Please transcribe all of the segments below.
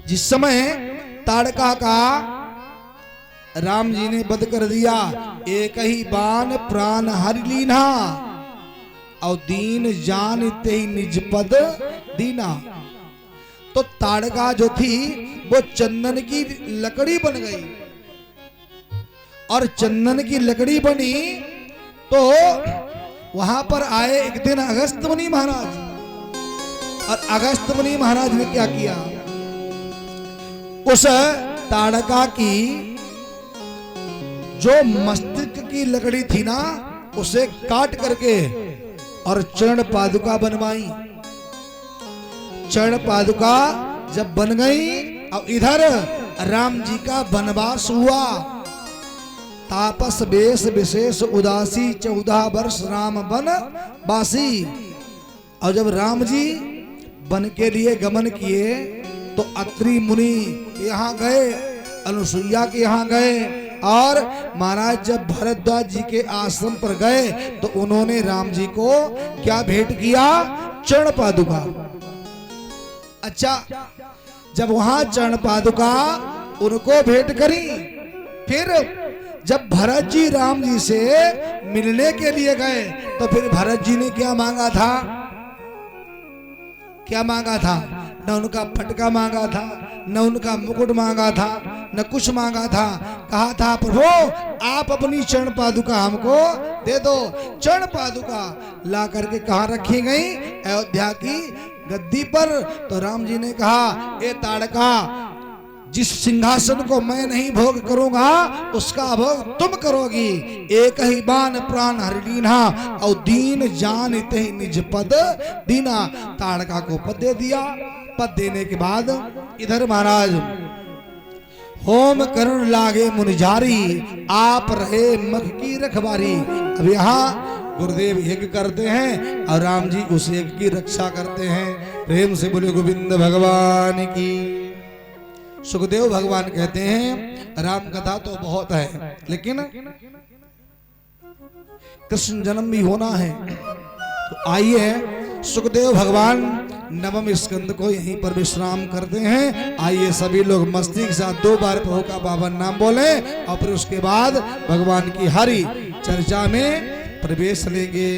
जिस समय ताड़का का राम जी ने वध कर दिया, एक ही बाण प्राण हरि लीना और दीन जान ते निज पद दीना। तो ताड़का जो थी वो चंदन की लकड़ी बन गई, और चंदन की लकड़ी बनी तो वहां पर आए एक दिन अगस्त मुनि महाराज, और अगस्त मुनि महाराज ने क्या किया, उस ताड़का की जो मस्तिष्क की लकड़ी थी ना उसे काट करके और चरण पादुका बनवाई। चरण पादुका जब बन गई और इधर राम जी का वनवास हुआ, तापस बेश विशेष उदासी 14 वर्ष राम वन वासी। और जब राम जी वन के लिए गमन किए तो अत्रि मुनि यहाँ गए, अनुसुईया के यहाँ गए, और महाराज जब भरद्वाज जी के आश्रम पर गए तो उन्होंने राम जी को क्या भेंट किया, चरण पादुका। अच्छा, जब वहां चरण पादुका उनको भेंट करी, फिर जब भरत जी राम जी से मिलने के लिए गए तो फिर भरत जी ने क्या मांगा था, क्या मांगा था, न उनका फटका मांगा था, न उनका मुकुट मांगा था, न कुछ मांगा था। कहा था प्रभु आप अपनी चरण पादुका हमको दे दो। चरण पादुका ला करके कहाँ रखी गई, अयोध्या की गद्दी पर। तो राम जी ने कहा ए ताड़का, जिस सिंहासन को मैं नहीं भोग करूंगा उसका भोग तुम करोगी। एक ही बाण प्राण हरि लीना और दीन जान ते निज पद दीना। ताड़का को पद दे दिया। पद देने के बाद इधर महाराज होम करण लागे मुनिजारी, आप रहे मख की रखवारी। अब यहाँ गुरुदेव यज्ञ करते हैं और राम जी उस यज्ञ की रक्षा करते हैं। प्रेम से बोले गोविंद भगवान की। सुखदेव भगवान कहते हैं राम कथा तो बहुत है, लेकिन कृष्ण जन्म भी होना है। तो आइए सुखदेव भगवान नवम स्कंद को यहीं पर विश्राम करते हैं। आइए सभी लोग मस्ती के साथ 2 बार प्रभु का पावन नाम बोले और फिर उसके बाद भगवान की हरि चर्चा में प्रवेश लेंगे।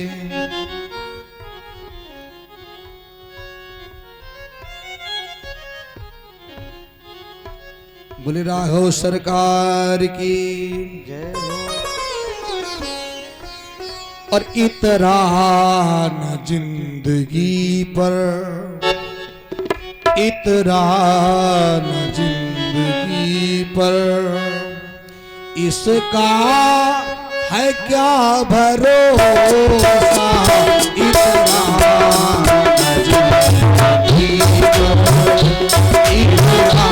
बोले राघव सरकार की जय हो। और इतरा न जिंदगी पर, इतरा न जिंदगी पर, इसका है क्या भरोसा। इतरा न जिंदगी पर, इतरा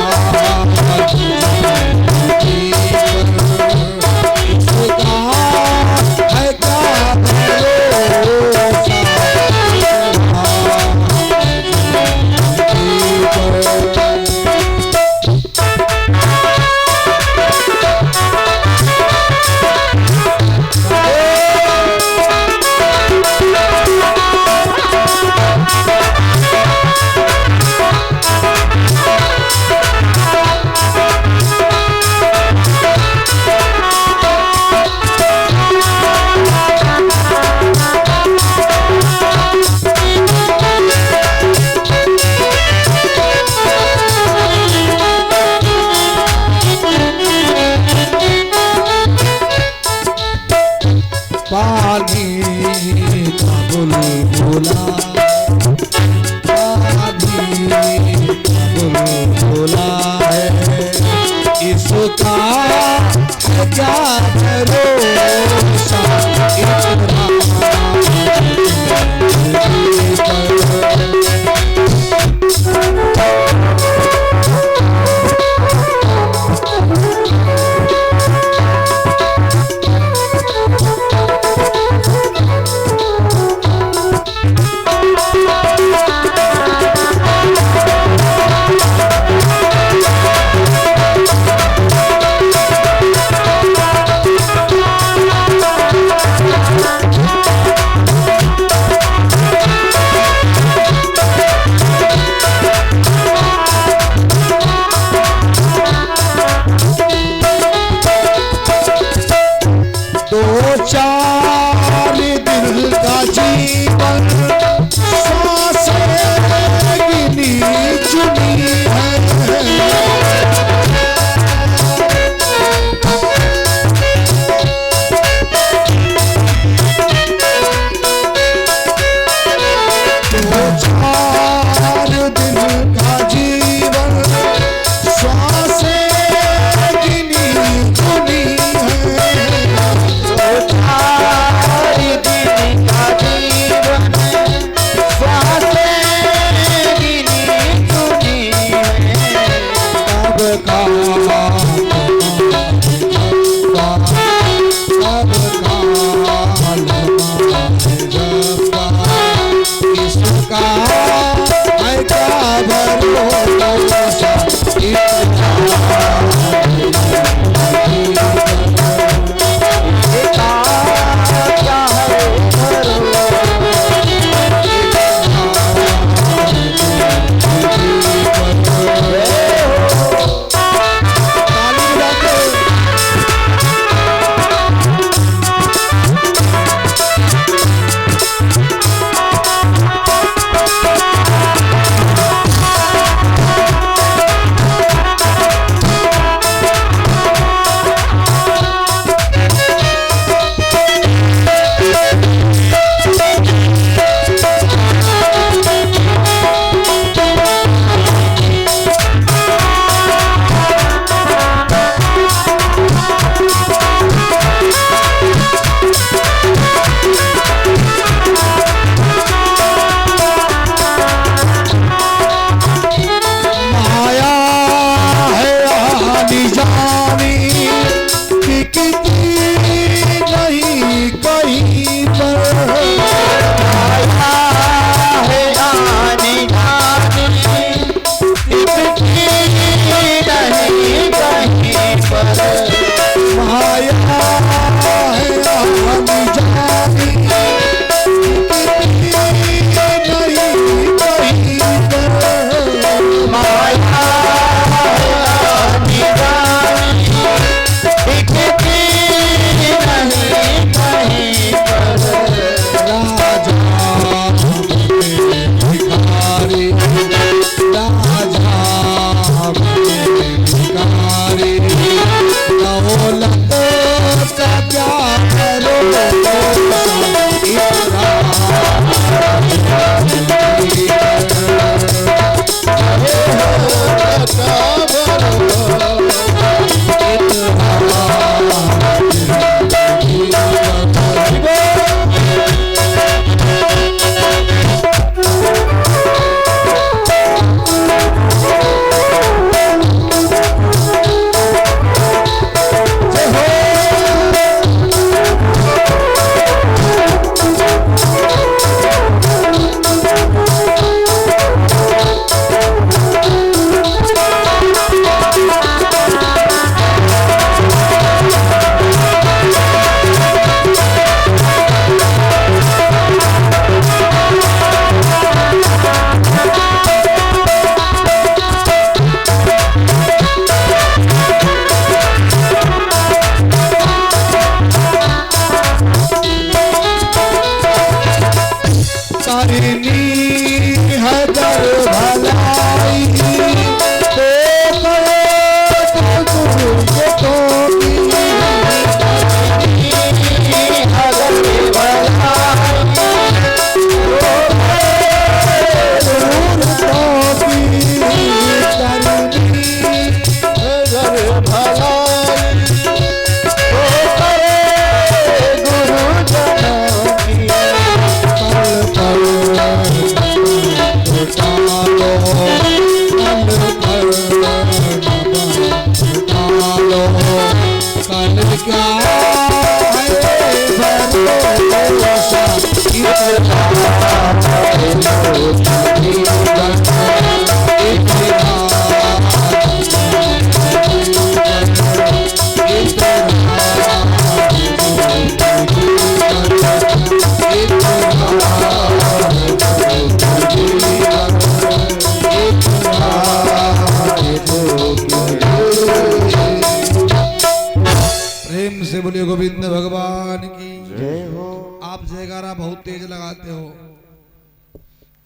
बोलिए गोविंद भगवान की जय हो। आप जयकारा बहुत तेज लगाते हो,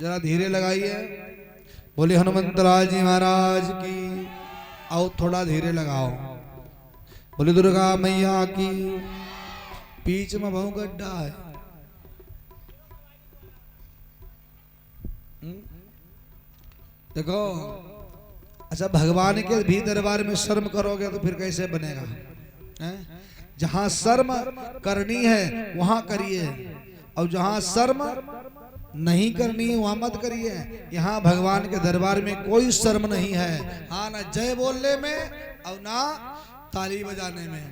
जरा धीरे लगाइए। बोले हनुमंतलाल जी महाराज की। आओ थोड़ा धीरे लगाओ। बोले दुर्गा मैया की। बीच में बहु गड्ढा है। देखो, अच्छा भगवान के भी दरबार में शर्म करोगे तो फिर कैसे बनेगा? जहां शर्म करनी है वहां करिए, और जहां शर्म नहीं करनी है वहां मत करिए। यहाँ भगवान के दरबार में कोई शर्म नहीं है। हाँ, ना जय बोलने में और ना ताली बजाने में।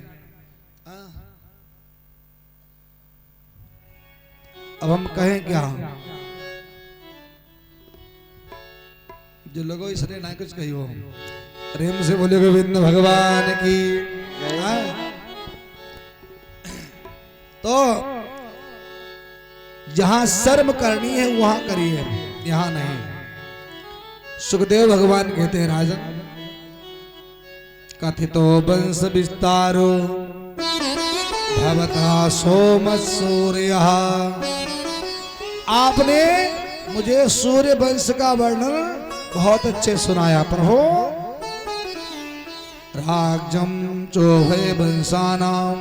अब हम कहें क्या? जो लोगों इसने ना कुछ कही हो, प्रेम से बोले गोविंद भगवान की। तो जहां शर्म करनी है वहां करिए, यहां नहीं। सुखदेव भगवान कहते हैं, राजन कथितो वंश विस्तारो भवता सोम सूर्य। आपने मुझे सूर्य वंश का वर्णन बहुत अच्छे सुनाया प्रभु। राज्यम चोभय वंशानाम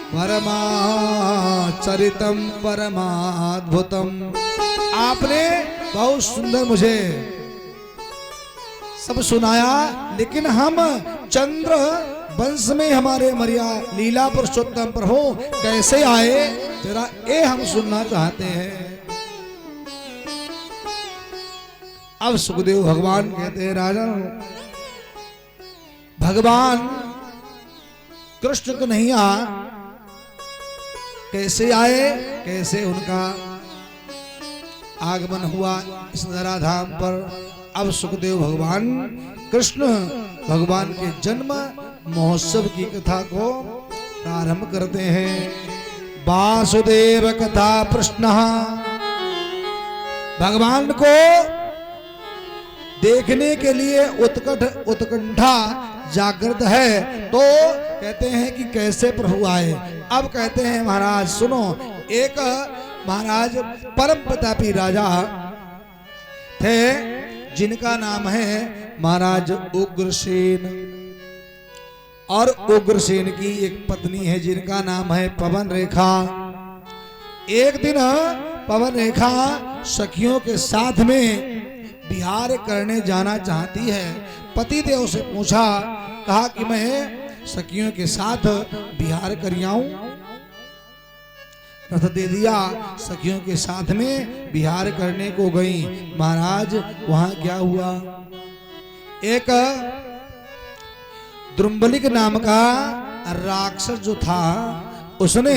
परमाचरितम परमाद्भुतम। आपने बहुत सुंदर मुझे सब सुनाया, लेकिन हम चंद्र वंश में हमारे मरिया लीला पुरुषोत्तम प्रभु कैसे आए, तेरा ये हम सुनना चाहते हैं। अब सुखदेव भगवान कहते हैं, राजन भगवान कृष्ण कन्हैया कैसे आए, कैसे उनका आगमन हुआ इस धराधाम पर। अब सुखदेव भगवान कृष्ण भगवान के जन्म महोत्सव की कथा को प्रारंभ करते हैं। वासुदेव कथा प्रश्न। भगवान को देखने के लिए उत्कंठा जागृत है, तो कहते हैं कि कैसे प्रभु आए। अब कहते हैं, महाराज सुनो। एक महाराज परम प्रतापी राजा थे, जिनका नाम है महाराज उग्रसेन, और उग्रसेन की एक पत्नी है जिनका नाम है पवन रेखा। एक दिन पवन रेखा सखियों के साथ में विहार करने जाना चाहती है। पति देव से पूछा, कहा कि मैं सखियों के साथ विहार कर आऊं। रथ दे दिया, सखियों के साथ में विहार करने को गई। महाराज वहां क्या हुआ, एक द्रुम्बलिक नाम का राक्षस जो था, उसने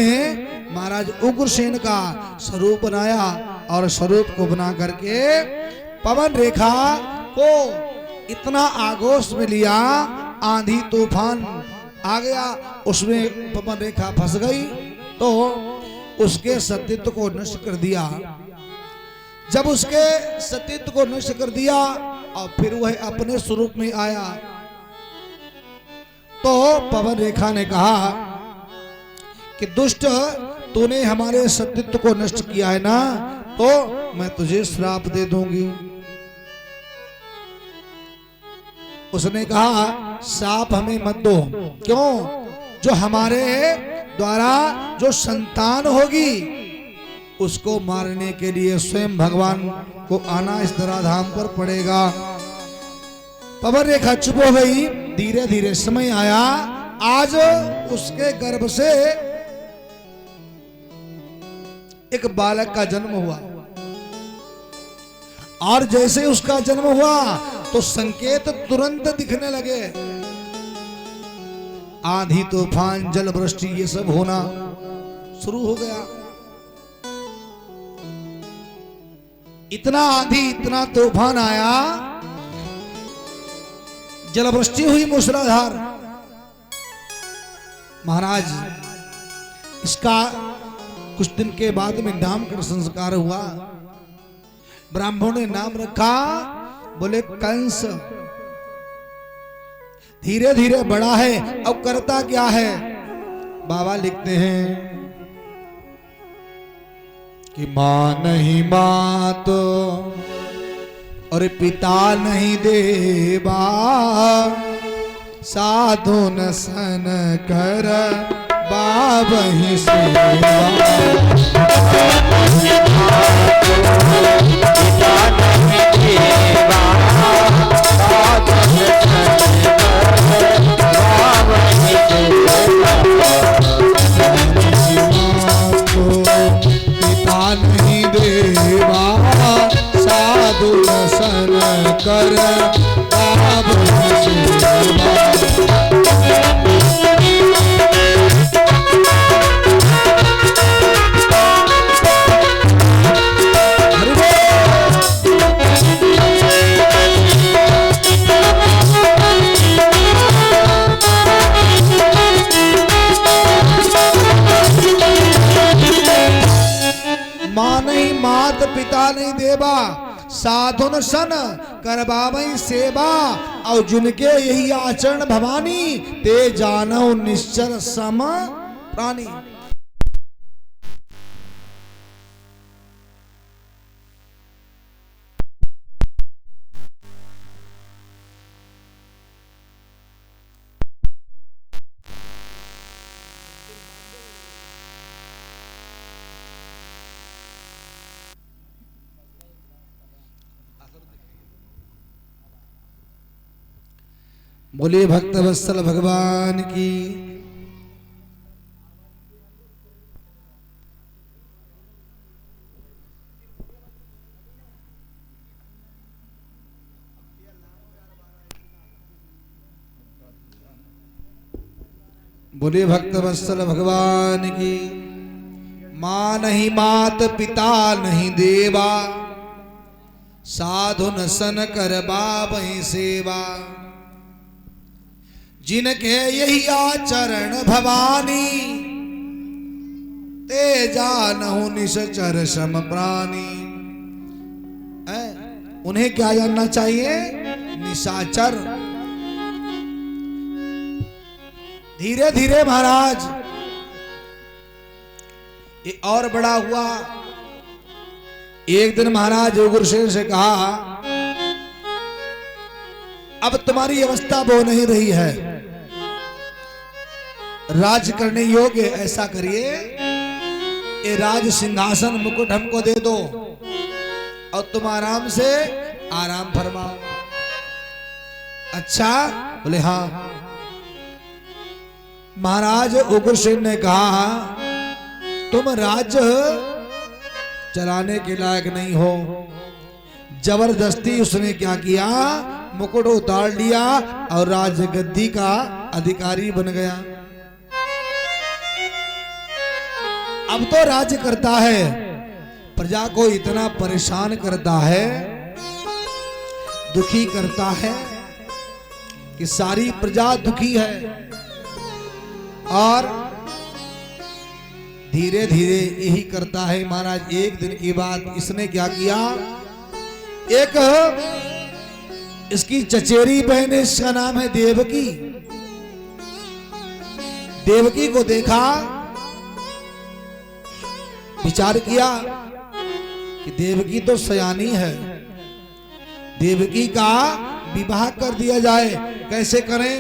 महाराज उग्रसेन का स्वरूप बनाया, और स्वरूप को बना करके पवन रेखा को इतना आगोश में लिया, आंधी तूफान आ गया, उसमें पवन रेखा फंस गई, तो उसके सतीत्व को नष्ट कर दिया। जब उसके सतीत्व को नष्ट कर दिया और फिर वह अपने स्वरूप में आया, तो पवन रेखा ने कहा कि दुष्ट, तूने हमारे सतीत्व को नष्ट किया है ना, तो मैं तुझे श्राप दे दूंगी। उसने कहा, श्राप हमें मत दो। क्यों? जो हमारे द्वारा जो संतान होगी उसको मारने के लिए स्वयं भगवान को आना इस धराधाम पर पड़ेगा। पवन रेखा चुप हो गई। धीरे धीरे समय आया, आज उसके गर्भ से एक बालक का जन्म हुआ, और जैसे उसका जन्म हुआ तो संकेत तुरंत दिखने लगे। आंधी तूफान जल वृष्टि ये सब होना शुरू हो गया। इतना आंधी इतना तूफान आया, जल वृष्टि हुई मूसलाधार। महाराज इसका कुछ दिन के बाद में नामकरण संस्कार हुआ। ब्राह्मणों ने नाम रखा, बोले कंस। धीरे धीरे बड़ा है। अब करता क्या है, बाबा लिखते हैं कि माँ नहीं मात और पिता नहीं देवा, साधु न सन कर बाबहि सेवा। पिता नहीं देवा, साधु न सन कर बाबहि सेवा। माँ नहीं मात पिता नहीं देवा, साधु न सन करबावई सेवा। और जिनके यही आचरण भवानी, ते जानौ निश्चर सम प्राणी। बोले भक्त वत्सल भगवान की। बोले भक्त वत्सल भगवान की। माँ नहीं मात पिता नहीं देवा, साधु न सन कर बाबहि सेवा। जिनके यही आचरण भवानी, ते जानहु निश्चर सम प्राणी। उन्हें क्या जानना चाहिए? निशाचर। धीरे धीरे महाराज ये और बड़ा हुआ। एक दिन महाराज उग्रसेन से कहा, अब तुम्हारी अवस्था वो नहीं रही है, राज करने योग्य, ऐसा करिए ये राज सिंहासन मुकुट हमको दे दो और तुम आराम से आराम फरमाओ। अच्छा? बोले हाँ। महाराज उग्रसेन ने कहा, तुम राज्य चलाने के लायक नहीं हो। जबरदस्ती उसने क्या किया? मुकुट उतार लिया और राजगद्दी का अधिकारी बन गया। अब तो राज्य करता है, प्रजा को इतना परेशान करता है, दुखी करता है कि सारी प्रजा दुखी है। और धीरे धीरे यही करता है महाराज। एक दिन की बात, इसने क्या किया? एक इसकी चचेरी बहन है, इसका नाम है देवकी। देवकी को देखा, विचार किया कि देवकी तो सयानी है, देवकी का विवाह कर दिया जाए। कैसे करें?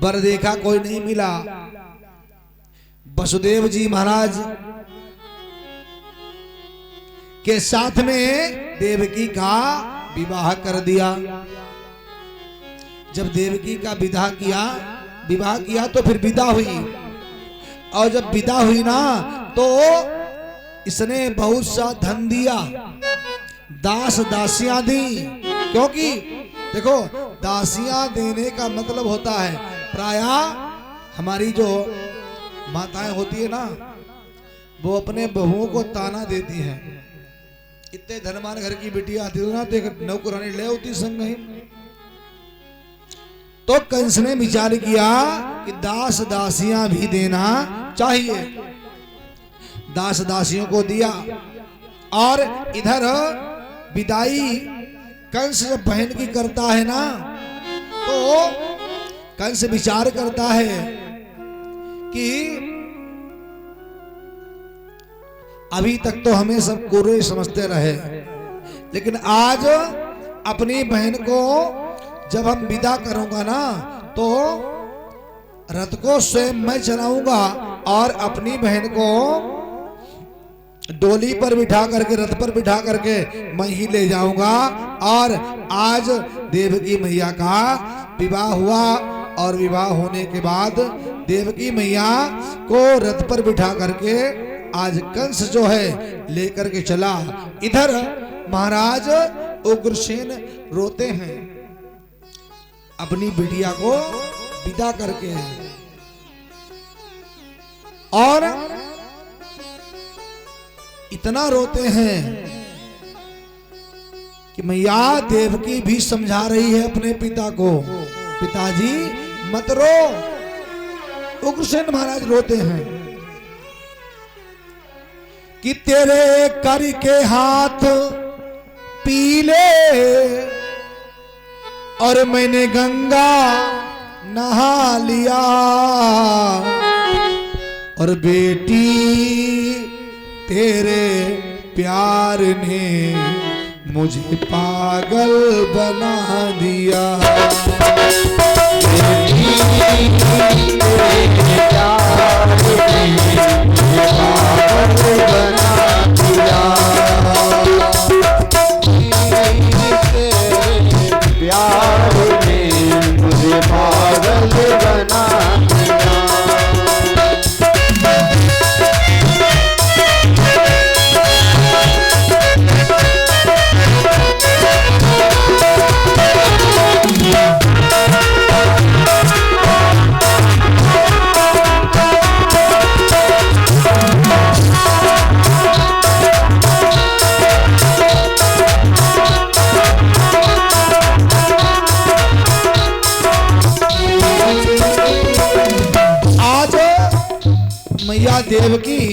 वर देखा, कोई नहीं मिला। वसुदेव जी महाराज के साथ में देवकी का विवाह कर दिया। जब देवकी का विवाह किया तो फिर विदा हुई। और जब विदा हुई ना, तो इसने बहुत सा धन दिया, दास दासियां दी। क्योंकि देखो, दासियां देने का मतलब होता है, प्रायः हमारी जो माताएं होती है ना, वो अपने बहुओं को ताना देती हैं। इतने धनवान घर की बेटियां आती ना, तो एक नौकरानी ले होती संग ही। तो कंस ने विचार किया कि दास दासियां भी देना चाहिए। दास दासियों को दिया। और इधर विदाई कंस जब बहन की करता है ना, तो कंस विचार करता है कि अभी तक तो हमें सब कुरे समझते रहे, लेकिन आज अपनी बहन को जब हम विदा करूंगा ना तो रथ को स्वयं मैं चलाऊंगा और अपनी बहन को डोली पर बिठा करके, रथ पर बिठा करके मैं ही ले जाऊंगा। और आज देवकी मैया का विवाह हुआ और विवाह होने के बाद देवकी मैया को रथ पर बिठा करके आज कंस जो है लेकर के चला। इधर महाराज उग्रसेन रोते हैं अपनी बिटिया को विदा करके, और इतना रोते हैं कि मैया देवकी भी समझा रही है अपने पिता को, पिताजी मत रो। उग्रसेन महाराज रोते हैं कि तेरे कर के हाथ पीले और मैंने गंगा नहा लिया, और बेटी तेरे प्यार ने मुझे पागल बना दिया। बेटी तेरे प्यार ने मुझे पागल बना दिया, प्यार ने मुझे पागल बना दिया। मैया देवकी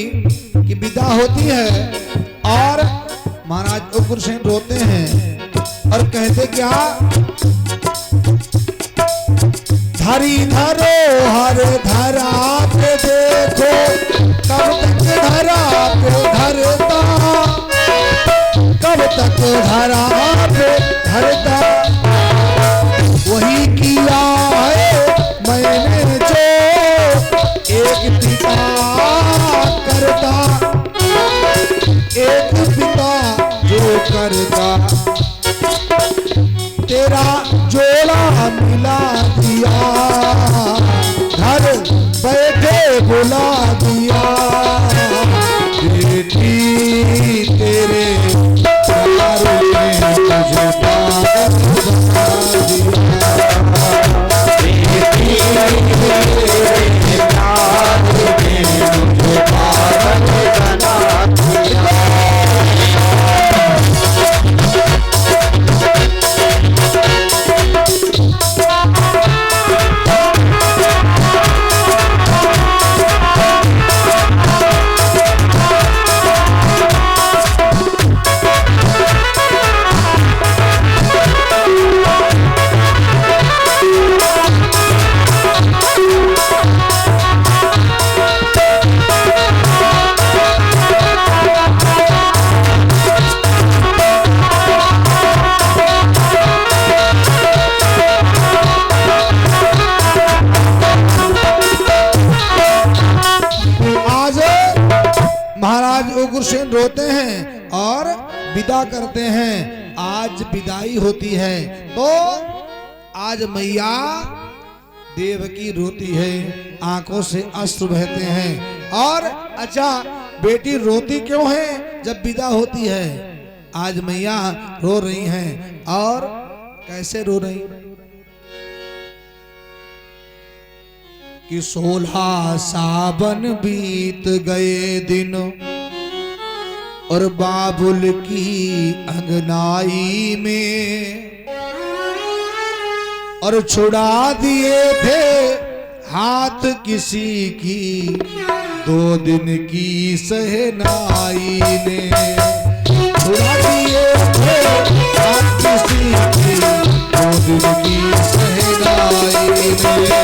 की विदा होती है और महाराज उग्रसेन रोते हैं और कहते क्या, धरी धरो हर धरा पे देखो, कब तक धरा पे धरता, कब तक धरा पे धरता, वही किया है मैंने जो एक पिता करता, एक पिता जो करता, तेरा जोड़ा मिला दिया, घर बैठे बुला दिया, बेटी तेरे प्यार ने मुझे पागल बना दिया, बेटी तेरे प्यार ने मुझे पागल बना दिया। उग्रसेन रोते हैं और विदा करते हैं। आज विदाई होती है तो आज मैया देवकी रोती है, आंखों से अश्रु बहते हैं। और अच्छा बेटी रोती क्यों है जब विदा होती है? आज मैया रो रही हैं और कैसे रो रही कि 16 सावन बीत गए दिन और बाबुल की अंगनाई में और छुड़ा दिए थे हाथ किसी की 2 दिन की सहनाई ने, छुड़ा दिए थे हाथ किसी की 2 दिन की सहनाई ने।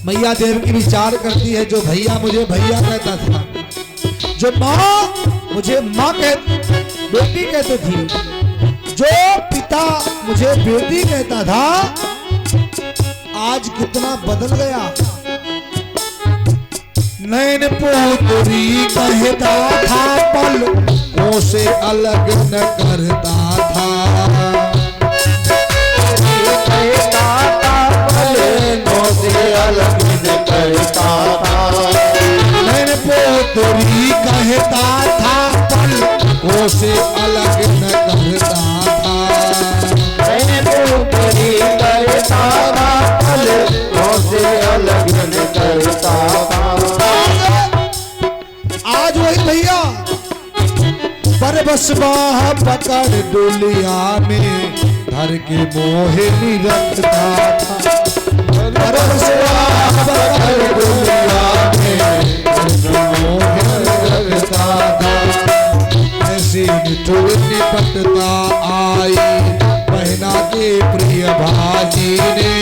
मैया देव की विचार करती है, जो भैया मुझे भैया कहता था, जो माँ मुझे माँ बेटी कहती थी, जो पिता मुझे बेटी कहता था, आज कितना बदल गया। नैन पोतरी कहता था, पलकों से अलग न करता था, पलकों से अलग न करता था। नैन पोतरी कहता था, पलकों से अलग न करता था, नैन पोतरी कहता था, पलकों से अलग न करता था। आज वही भैया बरबस बाह पकड़ डोलिया में धर के मोहिनी रखता था, बरबस बाह पकड़ डोलिया में धर के मोहिनी रखता था। ऐसी निठुर निपटता आई बहना के प्रिय भाई ने,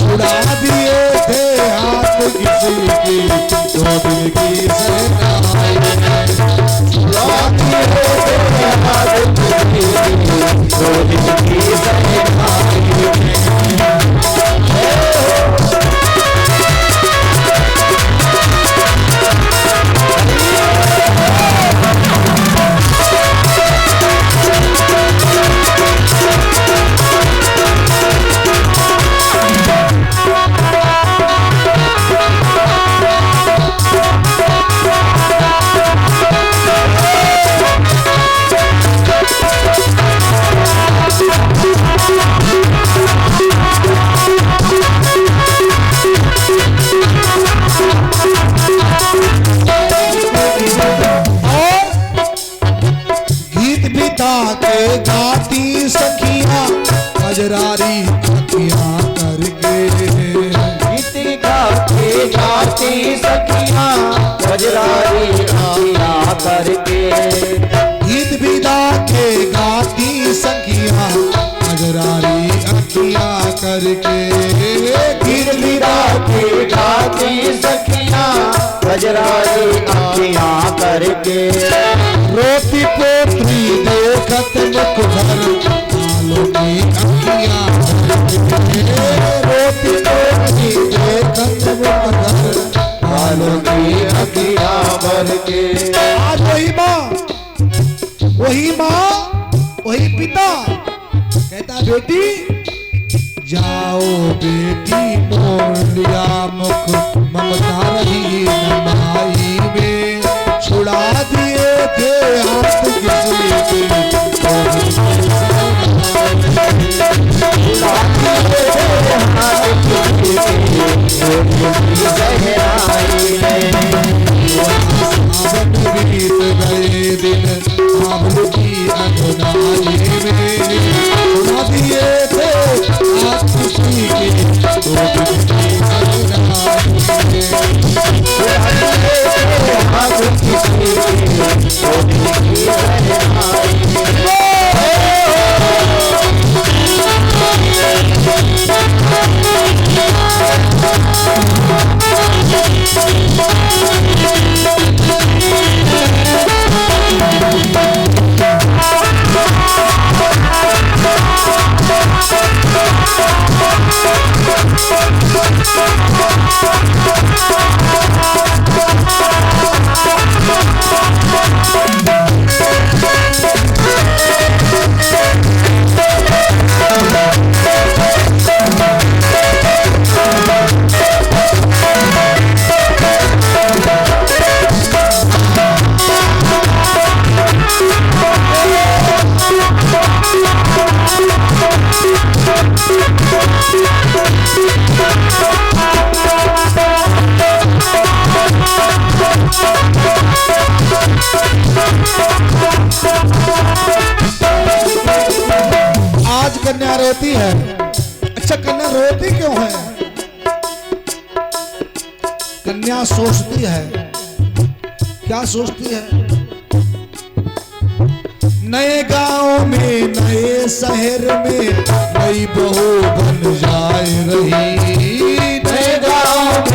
उड़ा दिए थे हाथ किसी की, दो दिल की सहनाई ने, उड़ा दिए थे हाथ किसी की, दो दिल की सहनाई ने। गाती सखियां कजरारी आँखियां करके, गीत गाते गाती सखियां कजरारी आँखियां करके, गीत विदा के गाती सखियां कजरारी आँखियां करके, गीत विदा के गाती सखियां कजरारी आँखियां करके। रोती पोतरी देखत मुख भर आलों की आँखियां करके, रोती पोतरी देखत मुख भर आलों की आँखियां करके। आज वही माँ वही पिता कहता, बेटी जाओ बेटी मोड़ लिया मुख, ममता रही नमाई में, छुड़ा दिए थे हाथ किसी के, छुड़ा दिए थे हाथ किसी के, सावन बीत गए दिन आंवल की अंगनाई में, छुड़ा दिए थे हाथ किसी के, दो दिन की अंगनाई में, छुड़ा दिए थे हाथ किसी के, दो दिन की अंगनाई में। कन्या रोती है। अच्छा, कन्या रोती क्यों है? कन्या सोचती है। क्या सोचती है? नए गांव में, नए शहर में नई बहू बन जाए रही। नए गांव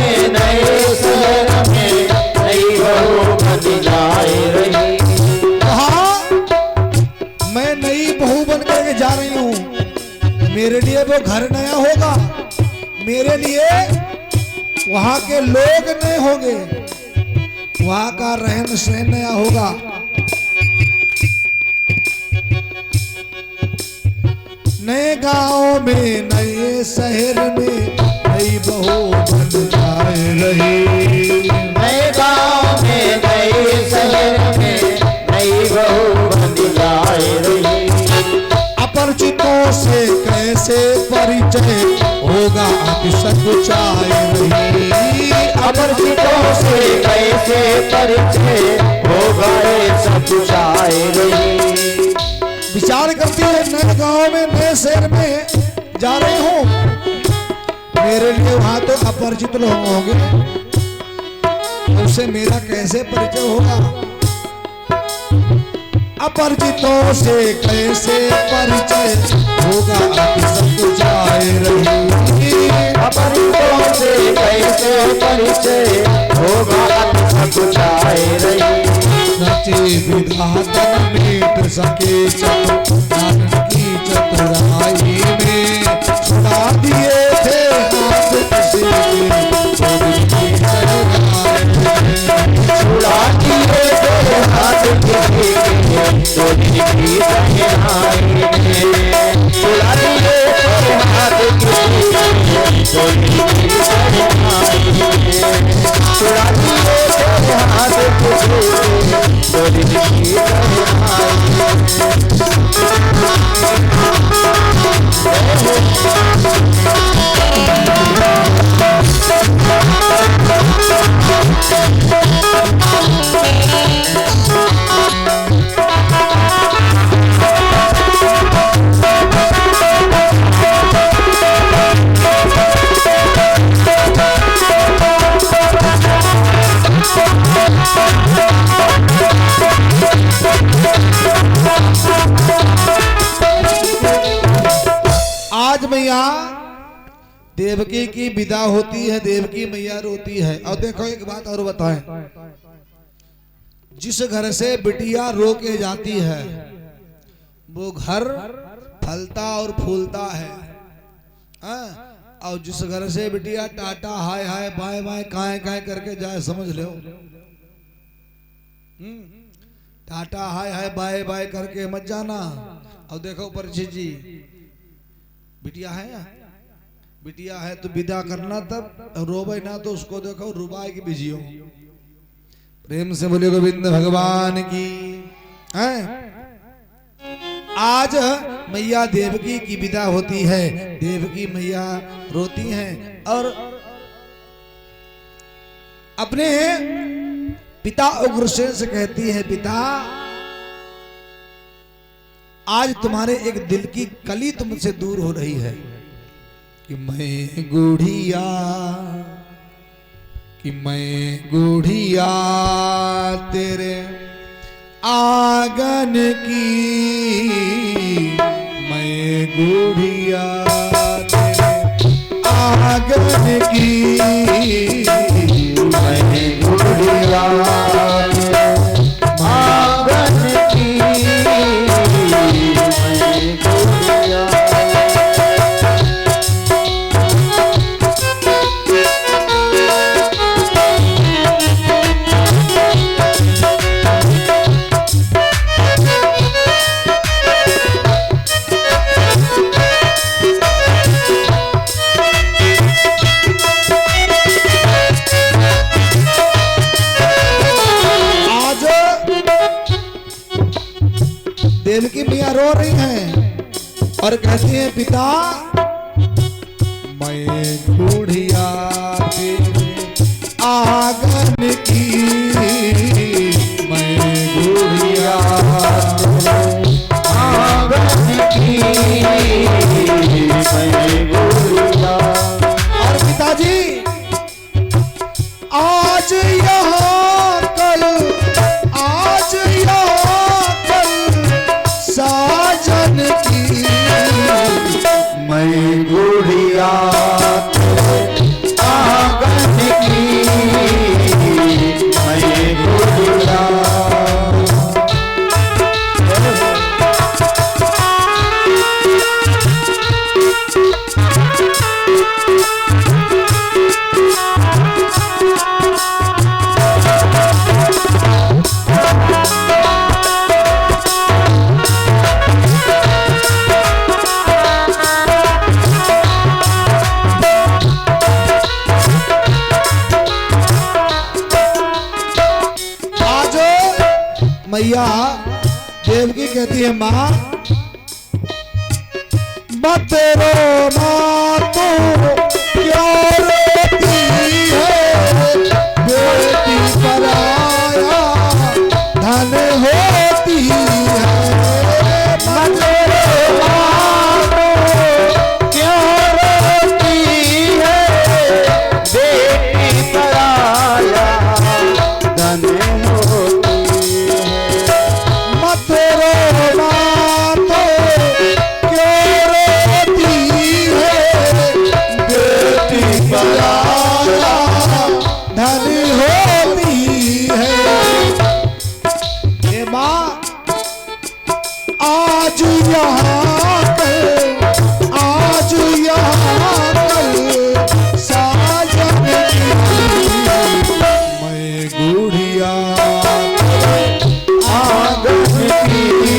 वो घर नया होगा, मेरे लिए वहां के लोग नए होंगे, वहां का रहन सहन नया होगा। नए गांव में नए शहर में नई बहू बन जाए रही, नए गांव में नए शहर में नई बहू बन जाए रही। अपरिचितों से कैसे परिचय होगा अति सकुचाए रही, अपरिचितों से कैसे परिचय होगा सकुचाए रही। विचार करती है नए गांव में नए शहर में जा रही हूँ, मेरे लिए वहां तो अपरिचित लोग होंगे, उससे मेरा कैसे परिचय होगा। अपरिचितों से कैसे परिचय होगा अति सकुचाए रही, अपरिचितों से कैसे परिचय होगा अति सकुचाए रही। रचे विधातन मीट सके चतुर की चतुराई में, छुड़ा दिए थे हाथ किसी के छुड़ा दिए थे हाथ किसी के चोरी की तन्हाई में, छुड़ा दिए थे हाथ किसी के चोरी की तन्हाई में, छुड़ा दिए थे हाथ किसी के चोरी की तन्हाई मैया देवकी की विदा होती है, देवकी मैया रोती है। और देखो एक बात और बताएं, जिस घर से बिटिया रो के जाती है वो घर फलता और फूलता है, और जिस घर से बिटिया टाटा हाय हाय बाय बाय काए काए करके जाए, समझ लो टाटा हाय हाय बाय बाय करके मत जाना। और देखो परिचित जी, बिटिया है, बिटिया है तो विदा करना, तब रोबे ना तो उसको देखो रुबाई की बिजियो। प्रेम से बोले गोविंद भगवान की। आज मैया देवकी की विदा होती है, देवकी मैया रोती हैं और अपने पिता उग्रसेन से कहती है, पिता आज तुम्हारे एक दिल की कली तुमसे दूर हो रही है कि मैं गुड़िया, कि मैं गुड़िया तेरे आंगन की, मैं गुड़िया तेरे आंगन की, मैं गुड़िया आंगन की, मैं गुड़िया। देवकी मैया रो रही हैं और कहती हैं, पिता मैं गुड़िया तेरे आंगन की, मैं गुड़िया आंगन की, मैं गुड़िया। और पिताजी आज यहाँ कल, आज यहाँ कल साजन की, मैं गुड़िया तेरे आंगन की, मैं गुड़िया। मैया देवकी कहती है माँ मत रो माँ तो क्यों रोती है बेटी पराया धन होती है मत रो माँ तो क्यों रोती है बेटी पराया धन होती है मत रो माँ तो क्यों रोती है बेटी पराया धन होती है ये माँ आज यहाँ कल आज यहाँ कल साजन की मैं गुड़िया आंगन की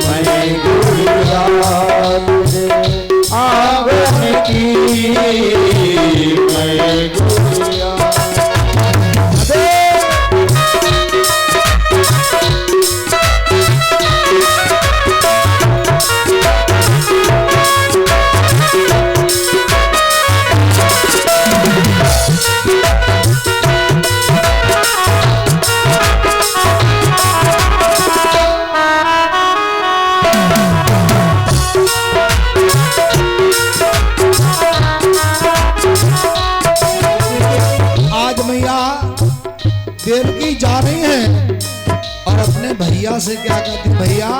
मैं गुड़िया तुझे आंगन की मैं गुड़िया आज मैया देवकी जा रही है और अपने भैया से क्या कहती भैया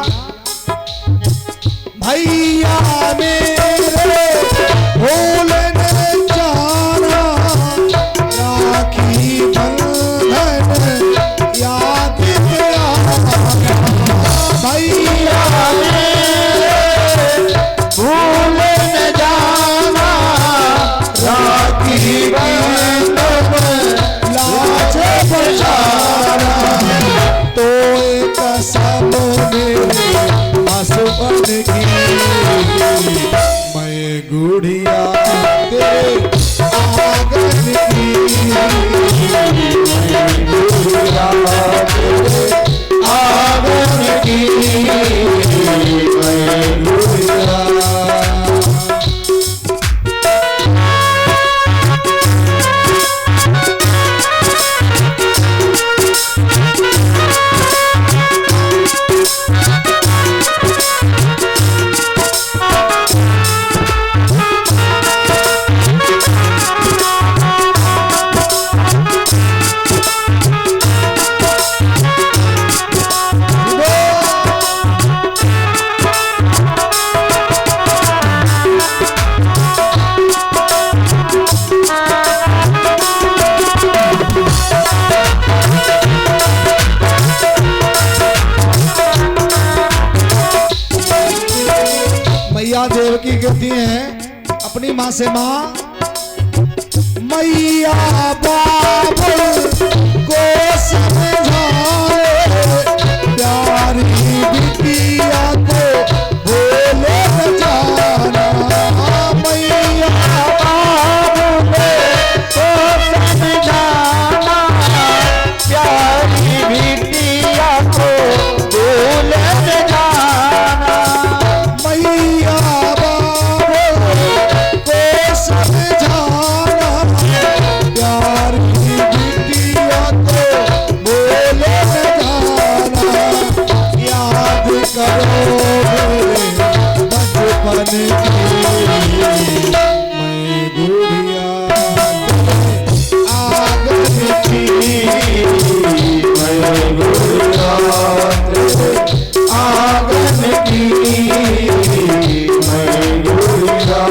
भैया मेरे भूलने जाना राखी बंधन याद आना भैया भूल न जाना राखी बंधन लाज बचाना तो एक सब मेरे आसुबन की मैं गुड़िया तेरे आंगन की गुड़िया तेरे आंगन की मैं गुड़िया मैया देवकी कहती हैं अपनी माँ से माँ मैया बाबुल को समझाए प्यारी बिटिया को बोले न जाना मैया बाबुल को समझाना प्यारी बिटिया को भूल न जाना मैया बाबुल को समझाना प्यारी बिटिया को बोले न जाना याद करो मेरे बचपन की मैं गुड़िया तेरे आंगन की मैं गुड़िया तेरे आंगन की मैं गुड़िया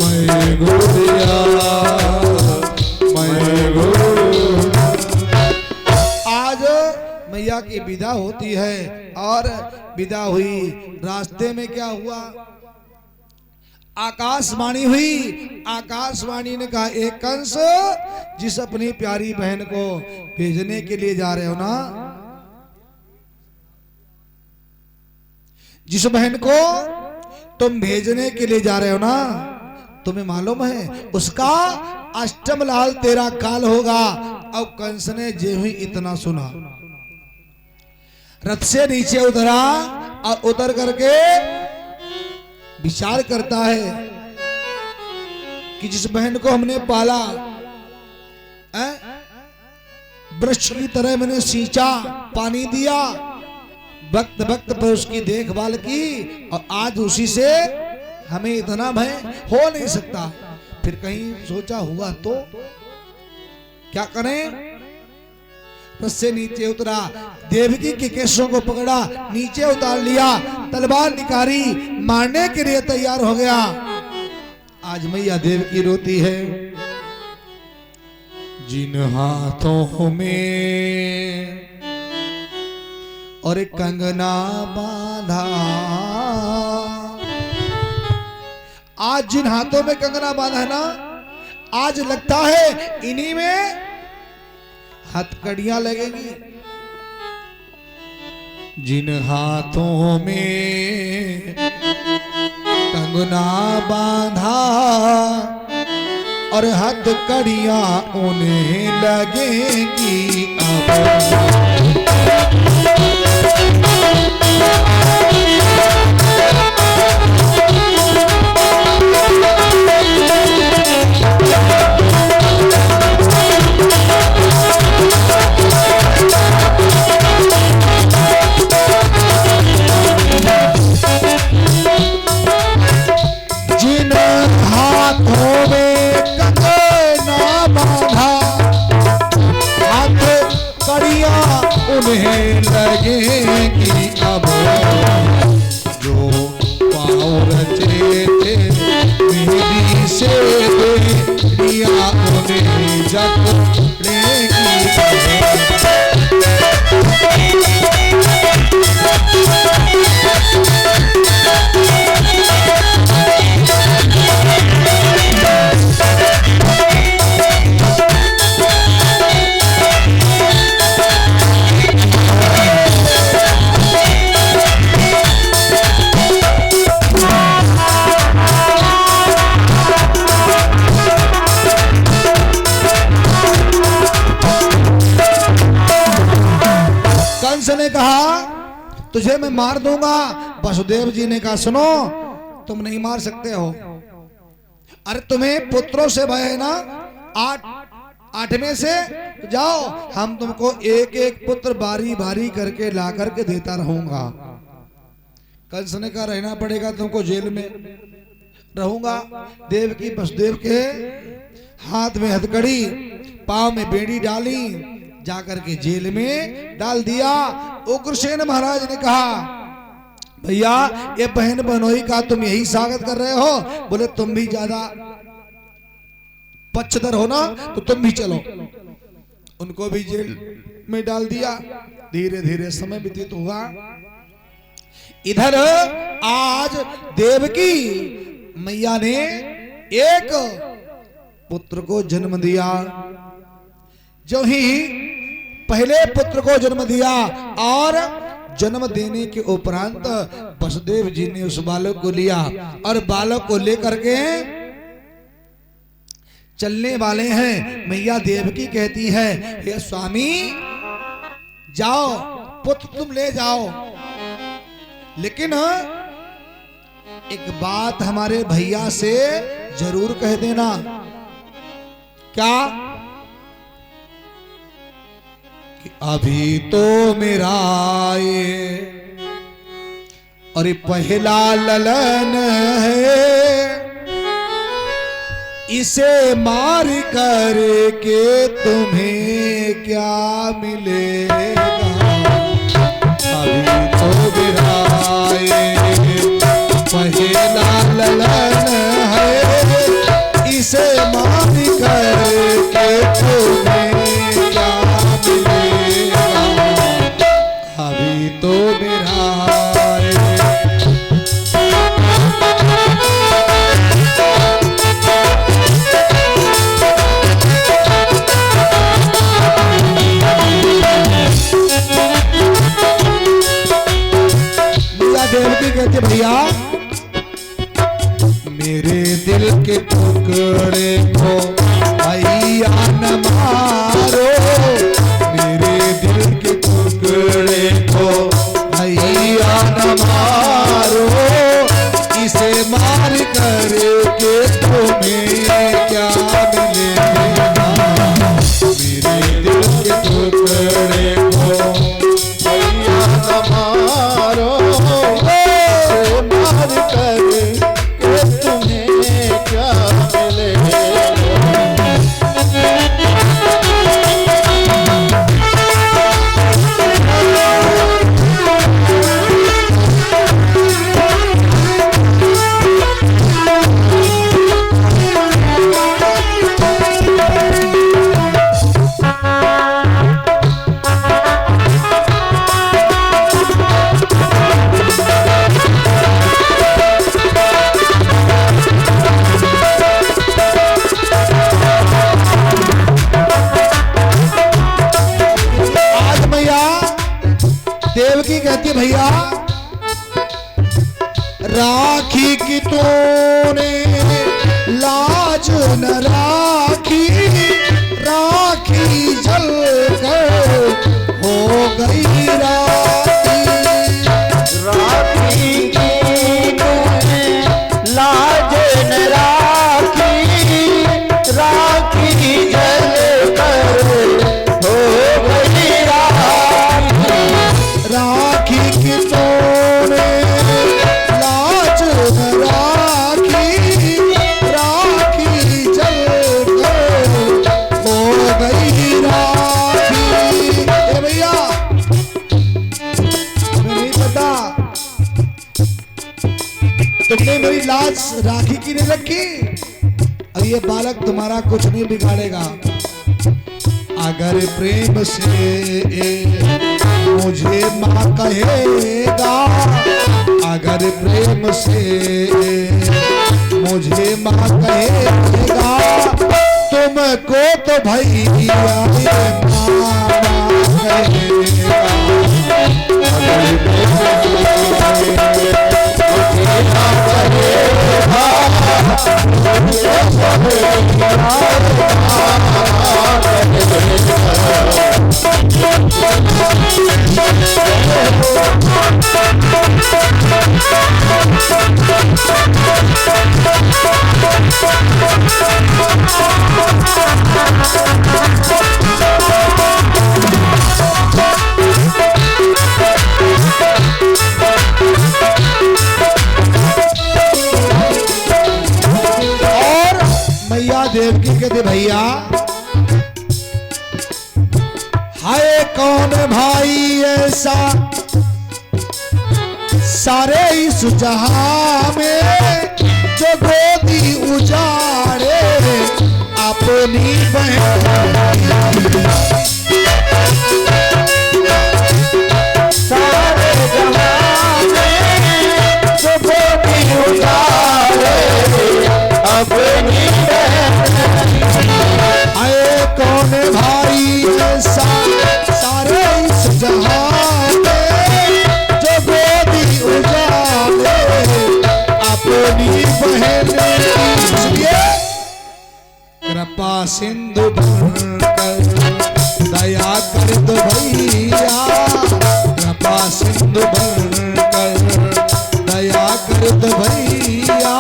मैं गुड़िया मैं गुड़िया आज मैया की विदा होती है और विदा हुई रास्ते में क्या हुआ आकाशवाणी हुई आकाशवाणी ने कहा एक कंस जिस अपनी प्यारी बहन को भेजने के लिए जा रहे हो ना जिस बहन को तुम भेजने के लिए जा रहे हो ना तुम्हें मालूम है उसका अष्टम लाल तेरा काल होगा। अब कंस ने जो ही इतना सुना, रथ से नीचे उतरा और उतर करके विचार करता है कि जिस बहन को हमने पाला, वृक्ष की तरह मैंने सींचा, पानी दिया, वक्त वक्त पर उसकी देखभाल की, और आज उसी से हमें इतना भय हो नहीं सकता। फिर कहीं सोचा हुआ तो क्या करें? उससे नीचे उतरा, देवकी के केशों को पकड़ा, नीचे उतार लिया, तलवार निकाली, मारने के लिए तैयार हो गया। आज मैया देवकी रोती है, जिन हाथों में और एक कंगना बांधा, आज जिन हाथों में कंगना बांधा है ना, आज लगता है इन्हीं में हथकड़ियां लगेंगी। जिन हाथों में कंगना बांधा और हथकड़ियां उन्हें लगेंगी अब। उन्हें लगेगी अब, जो पाँव रचे थे मेरी से दिया उन्हें जकड़ेगी। कंस ने कहा तुझे मैं मार दूंगा। वसुदेव जी ने कहा सुनो, तुम नहीं मार सकते हो। अरे तुम्हें पुत्रों से भय है ना, आठवें से जाओ, हम तुमको एक एक पुत्र बारी बारी करके ला करके देता रहूंगा। कंस ने कहा रहना पड़ेगा तुमको, जेल में रहूंगा। देवकी वसुदेव के हाथ में हथकड़ी, पांव में बेड़ी डाली, जाकर के जेल में डाल दिया। उग्रसेन महाराज ने कहा भैया ये बहन बनोई का तुम यही स्वागत कर रहे हो? बोले तुम भी ज्यादा पक्षधर हो ना, तो तुम भी चलो। उनको भी जेल में डाल दिया। धीरे धीरे समय व्यतीत हुआ। इधर आज देवकी मैया ने एक पुत्र को जन्म दिया। जो ही पहले पुत्र को जन्म दिया और जन्म देने के उपरांत वसुदेव जी ने उस बालक को लिया और बालक को लेकर के चलने वाले हैं। मैया देवकी कहती है हे स्वामी जाओ, पुत्र तुम ले जाओ, लेकिन एक बात हमारे भैया से जरूर कह देना। क्या? कि अभी तो मेरा ये और पहला ललन है, इसे मार कर के तुम्हें क्या मिलेगा? अभी तो मेरा ये पहला ललन है, इसे मार कर के तुम्हें क्या मिलेगा? अभी तो मेरा देवकी कहते भैया मेरे दिल के टुकड़े को भैया न मारो, मेरे दिल के टुकड़े को भैया न मारो, इसे मार करके तुम्हें क्या मिलेगा, मेरे दिल के टुकड़े को भैया न मारो, इसे मार करके तुम्हें क्या मिलेगा। देवकी कहती है भैया राखी की तूने लाज न राखी, राखी जल कर हो गई राखी, राखी की तूने लाज न राखी, राखी जल कर हो गई राखी, राखी की तूने लाज न राखी, राखी जल कर हो गई राखी। ए भैया तुम्हें नहीं पता तुमने मेरी लाज राखी की नहीं रखी, और ये बालक तुम्हारा कुछ नहीं बिगाड़ेगा। अगर प्रेम से मुझे माँ कहेगा, अगर प्रेम से मुझे माँ कहेगा, तुमको तो भैया ये मामा कहेगा, अगर प्रेम से मुझे माँ कहेगा, देवकी कहते भैया हाय कौन भाई ऐसा सारे इस जहां में जो गोदी उजाड़े अपनी बहन, सारे जहां में जो गोदी उजाड़े अपनी आए कौन भाई ऐसा सारे इस जहां में जो गोदी उजाड़े अपनी बहन, इसलिए कृपा सिंधु बनकर दया कर दो भैया, कृपा सिंधु बनकर दया कर दो भैया,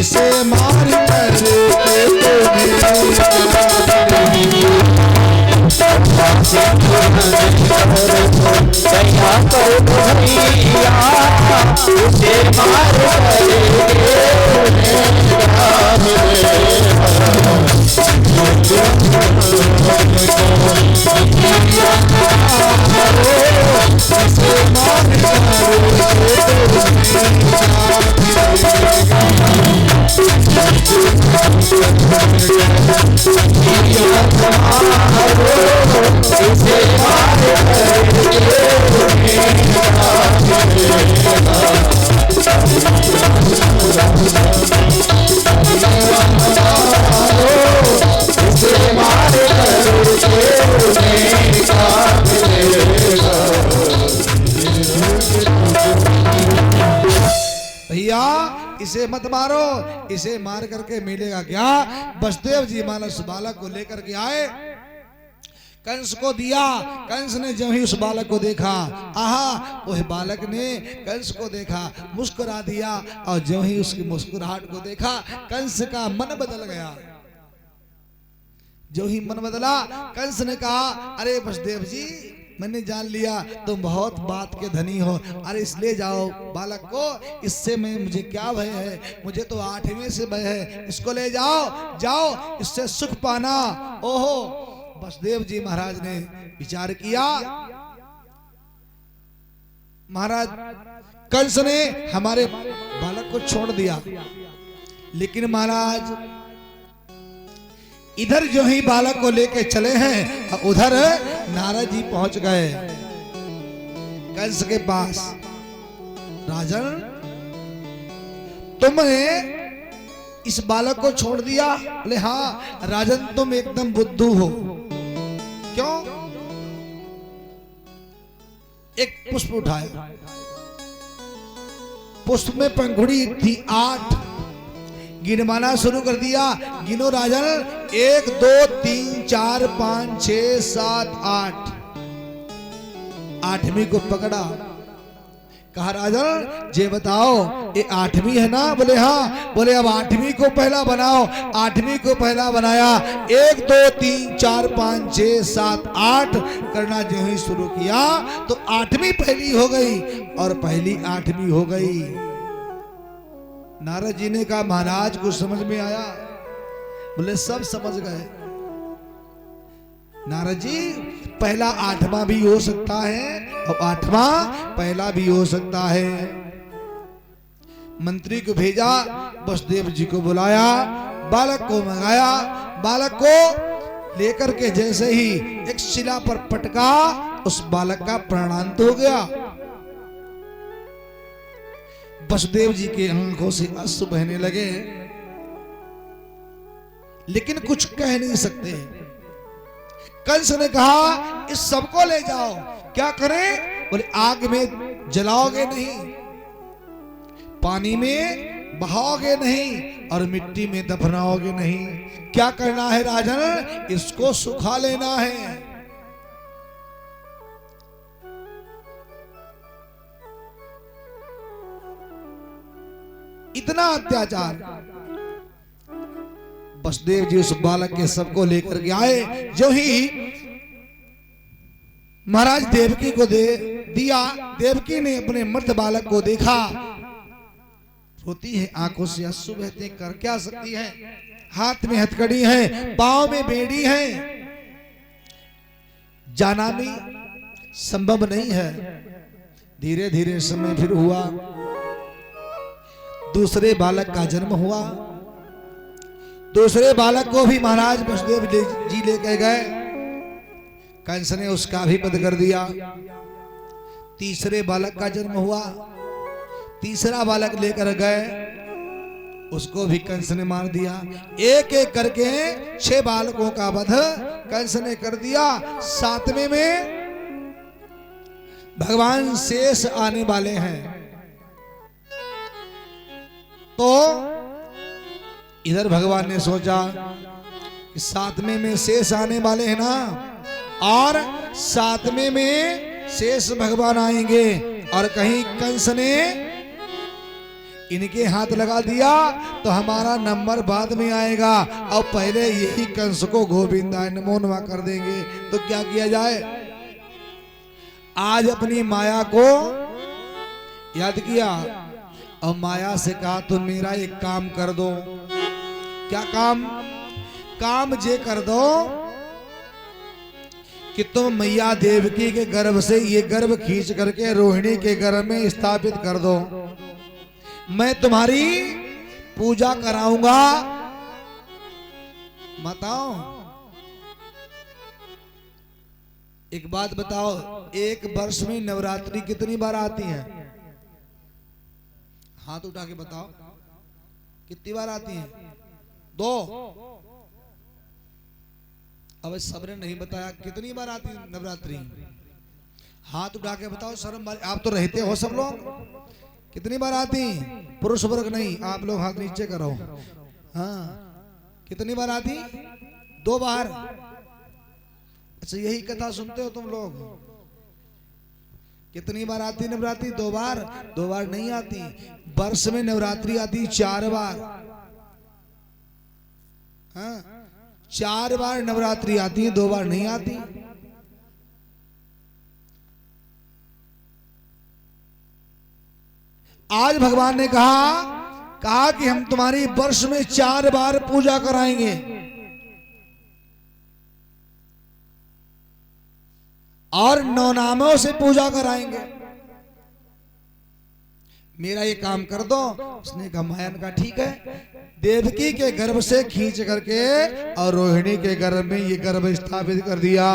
इसे मार कर इसे इसे मत मारो, इसे मार करके मिलेगा क्या। वसुदेव जी महाराज उस बालक को लेकर के आए, कंस को दिया। कंस ने जब ही उस बालक को देखा, आहा, वह बालक ने कंस को देखा, मुस्कुरा दिया, और जब ही उसकी मुस्कुराहट को देखा कंस का मन बदल गया। जो ही मन बदला, कंस ने कहा, अरे वसुदेव जी, मैंने जान लिया तुम बहुत बात के धनी हो, अरे इस ले जाओ बालक को, इससे मुझे क्या भय है, मुझे तो 8वें से भय है, इसको ले जाओ, जाओ, इससे सुख पाना। ओहो, वसुदेव जी महाराज ने विचार किया, महाराज कंस ने हमारे बालक को छोड़ दिया, लेकिन महाराज इधर जो ही बालक को लेके चले हैं, उधर नारद जी पहुंच गए कंस के पास। राजन, तुमने इस बालक को छोड़ दिया? बोले हाँ राजन, तुम एकदम बुद्धू हो। क्यों? एक पुष्प उठाया, पुष्प में पंखुड़ी थी 8, गिनवाना शुरू कर दिया। गिनो राजन, 1 2 3 4 5 6 7 8, 8वीं को पकड़ा। कहा राजन ये बताओ ये 8वीं है ना? बोले हाँ। बोले अब 8वीं को पहला बनाओ। 8वीं को पहला बनाया, 1 2 3 4 5 6 7 8 करना जो ही शुरू किया तो 8वीं पहली हो गई और पहली 8वीं हो गई। नारद जी ने कहा महाराज को समझ में आया? बोले सब समझ गए। नारद जी, पहला 8वां भी हो सकता है और 8वां पहला भी हो सकता है। मंत्री को भेजा, वसुदेव जी को बुलाया, बालक को मंगाया, बालक को लेकर के जैसे ही एक शिला पर पटका, उस बालक का प्राणांत हो गया। वसुदेव जी के आंखों से अश्रु बहने लगे, लेकिन कुछ कह नहीं सकते। कंस ने कहा इस सबको ले जाओ। क्या करें? बोले आग में जलाओगे नहीं, पानी में बहाओगे नहीं और मिट्टी में दफनाओगे नहीं। क्या करना है राजन? इसको सुखा लेना है। इतना अत्याचार। वसुदेव जी उस बालक के सबको लेकर के आए। जो ही महाराज देवकी को दे दिया, देवकी ने अपने मृत बालक को देखा, रोती है, आंखों से आंसू बहते, कर क्या सकती है। हाथ में हथकड़ी है, पांव में बेड़ी है, जाना भी संभव नहीं है। धीरे धीरे समय फिर हुआ, दूसरे बालक का जन्म हुआ। दूसरे बालक को भी महाराज वसुदेव जी लेकर गए, कंस ने उसका भी वध कर दिया। तीसरे बालक का जन्म हुआ, तीसरा बालक लेकर गए, उसको भी कंस ने मार दिया। एक एक करके 6 बालकों का वध कंस ने कर दिया। 7वें में भगवान शेष आने वाले हैं। तो इधर भगवान ने सोचा कि 7वें में शेष आने वाले हैं ना, और 7वें में शेष भगवान आएंगे, और कहीं कंस ने इनके हाथ लगा दिया तो हमारा नंबर बाद में आएगा, और पहले यही कंस को गोविंदा नमो नमः कर देंगे। तो क्या किया जाए? आज अपनी माया को याद किया और माया से कहा तुम मेरा एक काम कर दो। क्या काम? काम ये कर दो कि तुम मैया देवकी के गर्भ से ये गर्भ खींच करके रोहिणी के गर्भ में स्थापित कर दो। मैं तुम्हारी पूजा कराऊंगा। बताओ, एक बात बताओ, एक वर्ष में नवरात्रि कितनी बार आती है? हाथ उठा के बताओ, कितनी बार आती है? 2। अब सबने नहीं बताया कितनी बार आती नवरात्रि? हाथ उठा के बताओ, शर्म वाले आप तो रहते हो सब लोग। कितनी बार आती? पुरुष वर्ग नहीं, आप लोग हाथ नीचे करो। हाँ, कितनी बार आती? 2 बार। अच्छा, यही कथा सुनते हो तुम लोग? कितनी बार आती नवरात्रि? 2 बार। 2 बार नहीं आती, वर्ष में नवरात्रि आती 4 बार। हाँ, 4 बार नवरात्रि आती है, 2 बार नहीं आती। आज भगवान ने कहा कि हम तुम्हारी वर्ष में 4 बार पूजा कराएंगे। और 9 नामों से पूजा कराएंगे। मेरा ये काम कर दो। उसने कहा, माया ने कहा ठीक है। देवकी के गर्भ से खींच करके और रोहिणी के गर्भ में ये गर्भ स्थापित कर दिया।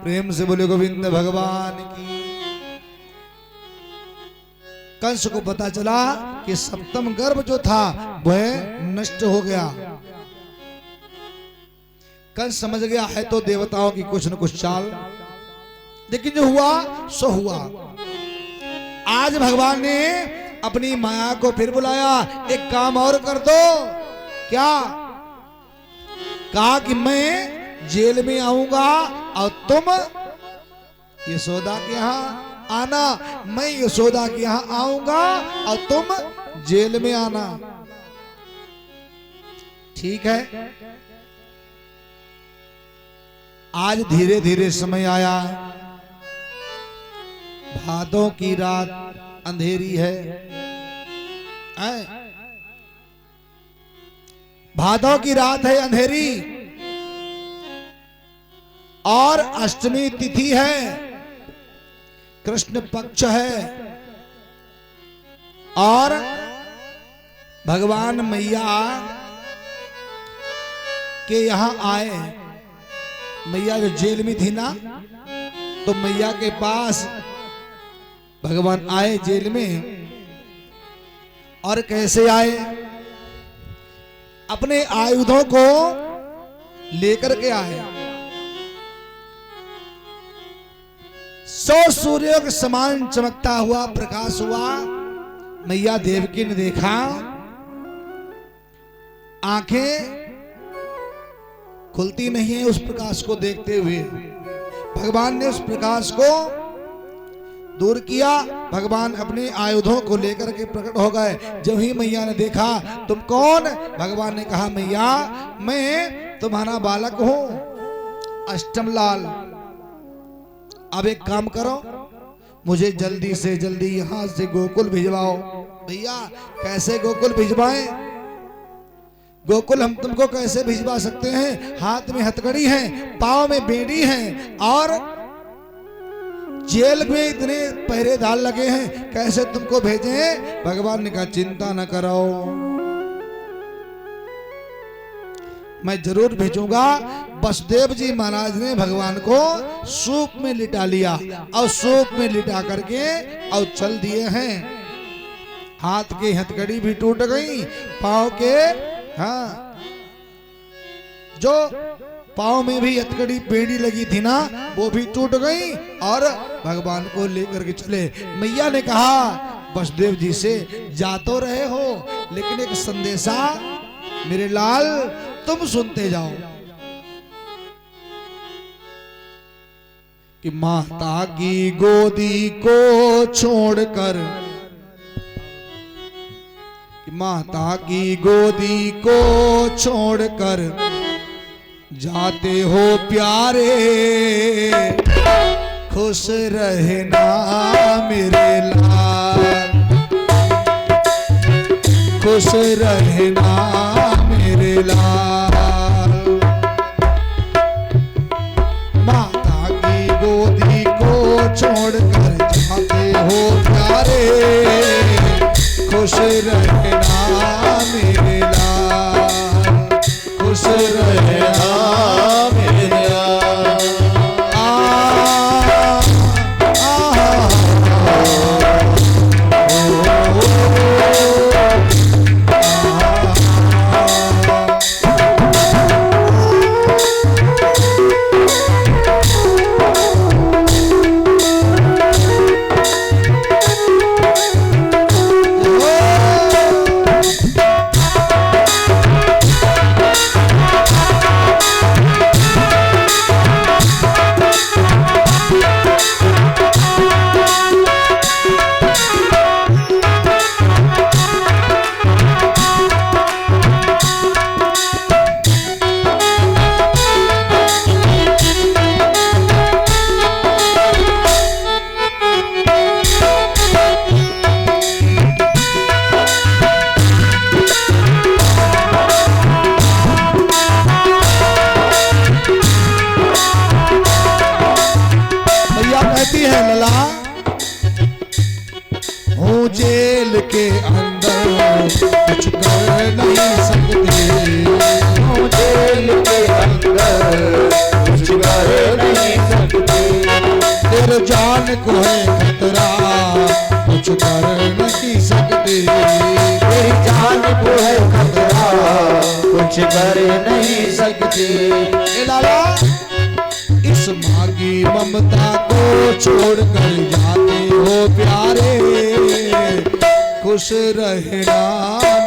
प्रेम से बोले गोविंद भगवान की। कंस को पता चला कि सप्तम गर्भ जो था वह नष्ट हो गया। कंस समझ गया है तो देवताओं की कुछ न कुछ चाल, लेकिन जो हुआ सो हुआ। आज भगवान ने अपनी माया को फिर बुलाया, एक काम और कर दो। क्या? कहा कि मैं जेल में आऊंगा और तुम यशोदा के यहां आना। मैं यशोदा के यहां आऊंगा और तुम जेल में आना। ठीक है। आज धीरे धीरे समय आया। भादों की रात अंधेरी है। भादों की रात है अंधेरी और अष्टमी तिथि है, कृष्ण पक्ष है। और भगवान मैया के यहां आए। मैया जो जेल में थी ना, तो मैया के पास भगवान आए जेल में। और कैसे आए? अपने आयुधों को लेकर के आए। 100 सूर्यों के समान चमकता हुआ प्रकाश हुआ। मैया देवकी ने देखा, आंखें खुलती नहीं है उस प्रकाश को देखते हुए। भगवान ने उस प्रकाश को दूर किया। भगवान अपने आयुधों को लेकर के प्रकट हो गए। जब ही मैया ने देखा, तुम कौन? भगवान ने कहा, मैया मैं तुम्हारा बालक हूं, अष्टमलाल। अब एक काम करो, मुझे जल्दी से जल्दी यहां से गोकुल भिजवाओ। भैया कैसे गोकुल भिजवाएं? गोकुल हम तुमको कैसे भिजवा सकते हैं? हाथ में हथकड़ी है, पांव में बेड़ी है और जेल में इतने पहरेदार लगे हैं, कैसे तुमको भेजें? भगवान ने कहा, चिंता न करो, मैं जरूर भेजूंगा। वसुदेव जी महाराज ने भगवान को सूप में लिटा लिया और सूप में लिटा करके और चल दिए हैं। हाथ की हथकड़ी भी टूट गई, पांव के हाँ जो पांव में भी हथकड़ी बेड़ी लगी थी ना, वो भी टूट गई और भगवान को लेकर के चले। मैया ने कहा वसुदेव जी से, जा तो रहे हो लेकिन एक संदेशा मेरे लाल तुम सुनते जाओ कि माता की गोदी को छोड़कर, कि माता की गोदी को छोड़कर जाते हो प्यारे, खुश रहना मेरे लाल, खुश रहना मेरे लाल। माता की गोदी को छोड़कर जाते हो प्यारे, खुश रहना मेरे लाल, खुश रहना मेरे लाल। के अंदर कुछ कर नहीं सकते, जेल के अंदर कुछ कर नहीं सकते, तेरे जान को है खतरा कुछ कर नहीं सकते, तेरी जान को है खतरा कुछ कर नहीं सकते। ए लाला इस माँ की ममता को छोड़कर जाते हो प्यारे, खुश रहना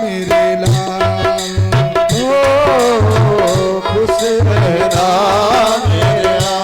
मेरे लाल, ओ खुश रहना मेरे लाल।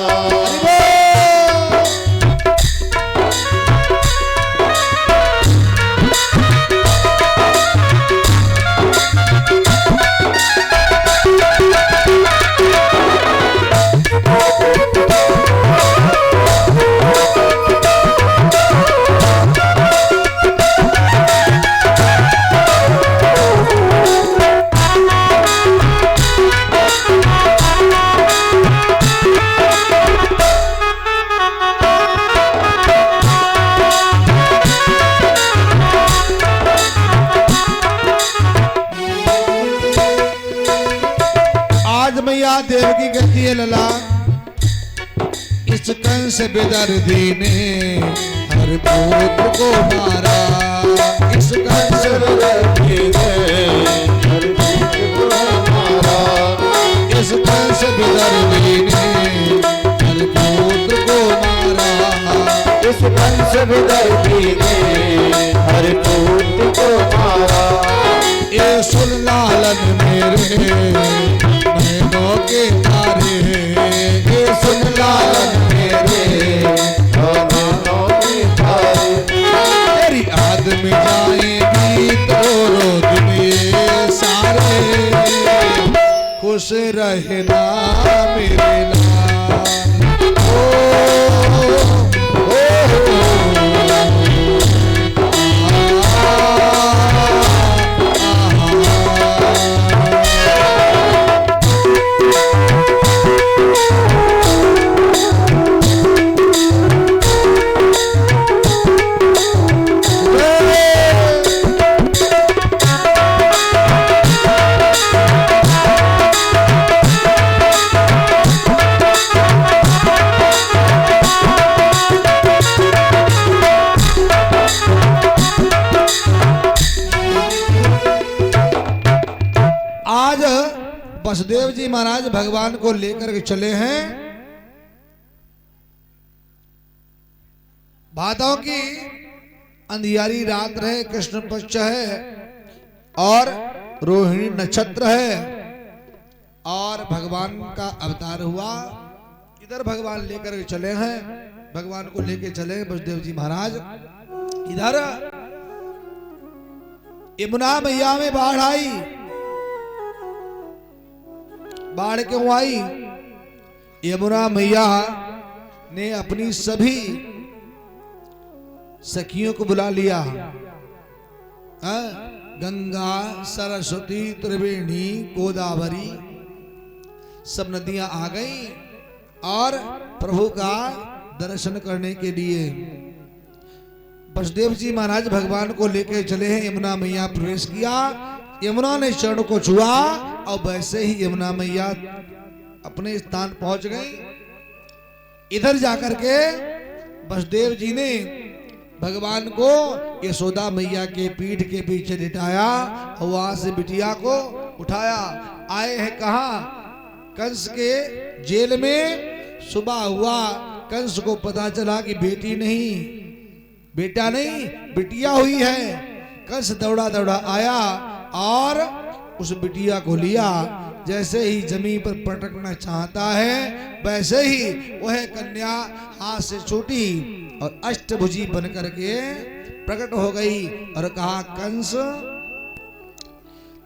मैया देवकी कहती है लला, इस कंस बेदर्दी ने हर पुत्र को मारा, इस कंस बेदर्दी ने हर पुत्र को मारा, इस कंस बेदर्दी ने हर पुत्र को मारा, इस कंस बेदर्दी ने हर पुत्र को मारा। ये सुन लालन मेरे नैनों के तारे, ये सुन लालन मेरे नैनों के तारे, तेरी याद में जाएंगी तो रोज में सारे, खुश रहना मेरे लाल। आज वसुदेव जी महाराज भगवान को लेकर के चले हैं, भादों की अंधियारी रात रहे, कृष्ण पक्ष है और रोहिणी नक्षत्र है और भगवान का अवतार हुआ। इधर भगवान लेकर के चले हैं, भगवान को लेकर चले हैं वसुदेव जी महाराज। इधर यमुना मैया में बाढ़ आई। बाढ़ क्यों आई? यमुना मैया ने अपनी सभी सखियों को बुला लिया। गंगा, सरस्वती, त्रिवेणी, गोदावरी सब नदियां आ गई और प्रभु का दर्शन करने के लिए वसुदेव जी महाराज भगवान को लेकर चले हैं। यमुना मैया प्रवेश किया, यमुना ने चरण को छुआ और वैसे ही यमुना मैया अपने स्थान पहुंच गई। इधर जाकर के वसुदेव जी ने भगवान को यशोदा मैया के पीठ के पीछे लिटाया और वहां से बिटिया को उठाया। आए हैं कहा? कंस के जेल में। सुबह हुआ, कंस को पता चला कि बेटी नहीं, बेटा नहीं, बिटिया हुई है। कंस दौड़ा दौड़ा आया और उस बिटिया को लिया। जैसे ही जमीन पर पटकना चाहता है वैसे ही वह कन्या हाथ से छूटी और अष्टभुजी बन करके प्रकट हो गई और कहा, कंस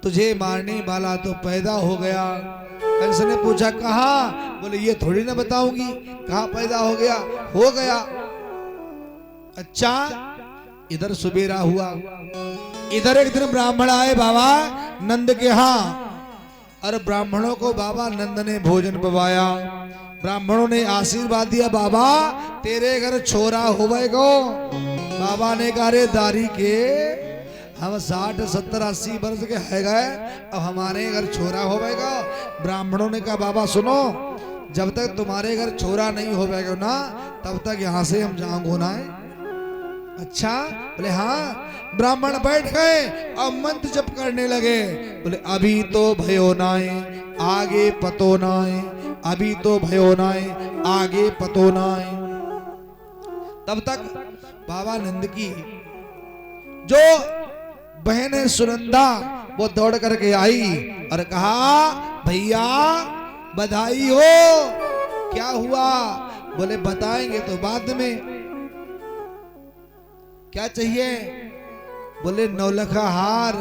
तुझे मारने वाला तो पैदा हो गया। कंस ने पूछा कहाँ? बोले ये थोड़ी ना बताऊंगी कहाँ पैदा हो गया। हो गया। अच्छा, इधर सुबेरा हुआ। इधर एक दिन ब्राह्मण आए बाबा नंद के यहाँ और ब्राह्मणों को बाबा नंद ने भोजन पवाया। ब्राह्मणों ने आशीर्वाद दिया, बाबा तेरे घर छोरा होवेगो। बाबा ने कहा, रे दारी के हम 60 70 80 वर्ष के है गए, अब हमारे घर छोरा होवेगा। ब्राह्मणों ने कहा बाबा सुनो, जब तक तुम्हारे घर छोरा नहीं होवेगा ना तब तक यहाँ से हम जाऊंगो ना है। अच्छा, बोले हाँ। ब्राह्मण बैठ गए और मंत्र जप करने लगे। बोले अभी तो भयो नाय आगे पतो नाय, अभी तो भयो नाय आगे पतो नाय। तब तक बाबा नंद की जो बहन है सुनंदा वो दौड़ करके आई और कहा भैया बधाई हो। क्या हुआ? बोले बताएंगे तो बाद में। क्या चाहिए? बोले नौलखा हार।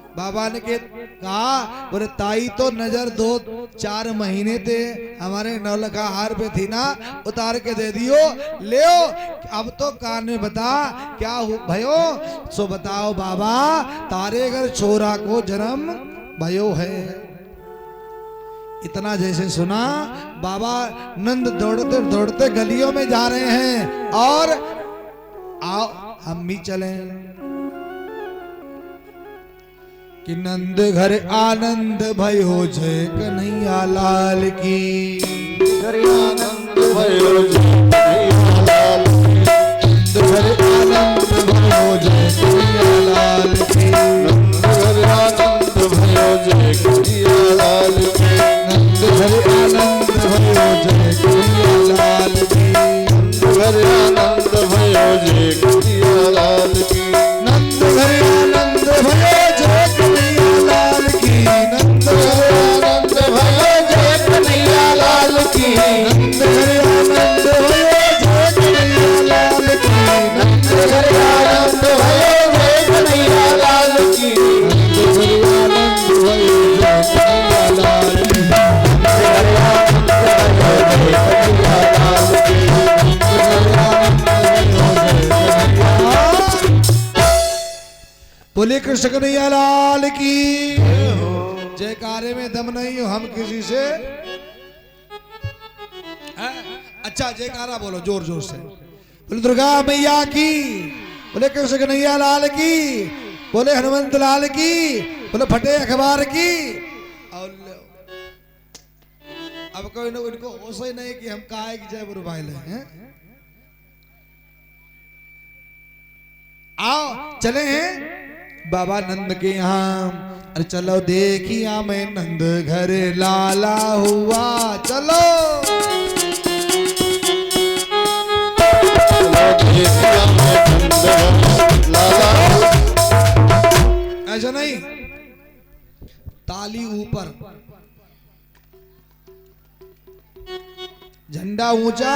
बाबा ने के कहा, बोले ताई तो नजर 2-4 महीने थे हमारे नौलखा हार पे थी ना, उतार के दे दियो, ले अब तो कान में बता क्या हो भयो। सो बताओ बाबा, तारे घर छोरा को जन्म भयो है। इतना जैसे सुना, बाबा नंद दौड़ते दौड़ते गलियों में जा रहे हैं और आओ हम भी चले कि नंद घर आनंद भयो जय कन्हैया लाल की। घर आनंद भयो जय कन्हैया लाल की। नंद घर आनंद भयो जय कन्हैया लाल की। नंद घर आनंद भयो जय कन्हैया लाल की। नंद घर आनंद भयो जय कन्हैया लाल की। नंद घर आनंद भयो जय कन्हैया लाल की। नंद घर आनंद भयो जय कन्हैया लाल की। नंद घर आनंद भयो जय कन्हैया लाल की। नंद घर आनंद भयो जय कन्हैया लाल की। नंद घर आनंद भयो जय कन्हैया लाल की। नंद घर आनंद भयो जय कन्हैया लाल की। बोले कृष्ण कन्हैया लाल की। जयकारे में दम नहीं हो हम किसी से। अच्छा जयकारा बोलो जोर जोर से। बोले दुर्गा मैया की। बोले कृष्ण कन्हैया लाल की। बोले हनुमंत लाल की। बोले फटे अखबार की। और अब कोई ना इनको होश ही नहीं कि हम काहे की जय बुरु भाई हैं। आओ चले हैं बाबा नंद के यहाँ। अरे चलो देखिया मैं नंद घर लाला हुआ। चलो देखिया मैं नंद घर लाला। ऐसा नहीं, ताली ऊपर, झंडा ऊंचा,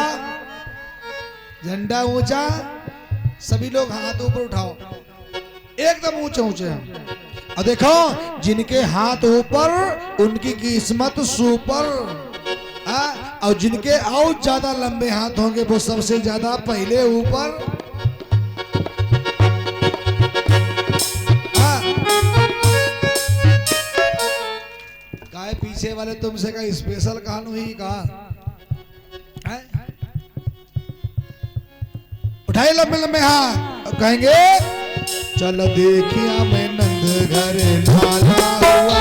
झंडा ऊंचा, सभी लोग हाथ ऊपर उठाओ, एकदम ऊंचे ऊंचे। और देखो जिनके हाथ ऊपर उनकी किस्मत सुपर। और जिनके और ज्यादा लंबे हाथ होंगे वो सबसे ज्यादा पहले ऊपर। काहे पीछे वाले तुमसे का स्पेशल कहानी हुई कहा। उठाए लंबे लंबे हाथ और कहेंगे चलो देखिया मैं नंद घर लाला हुआ।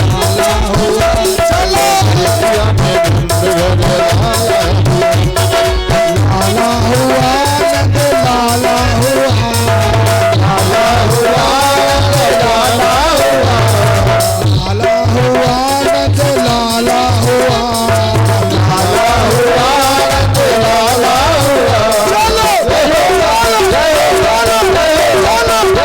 लाला हुआ। चलो देखिया मैं नंद घर लाला। लाला हुआ नंद लाला हुआ। लाला हुआ लाला हुआ। लाला हुआ नंद लाला हुआ। लाला हुआ नंद लाला हुआ। चलो देखिया मैं नंद घर लाला हुआ।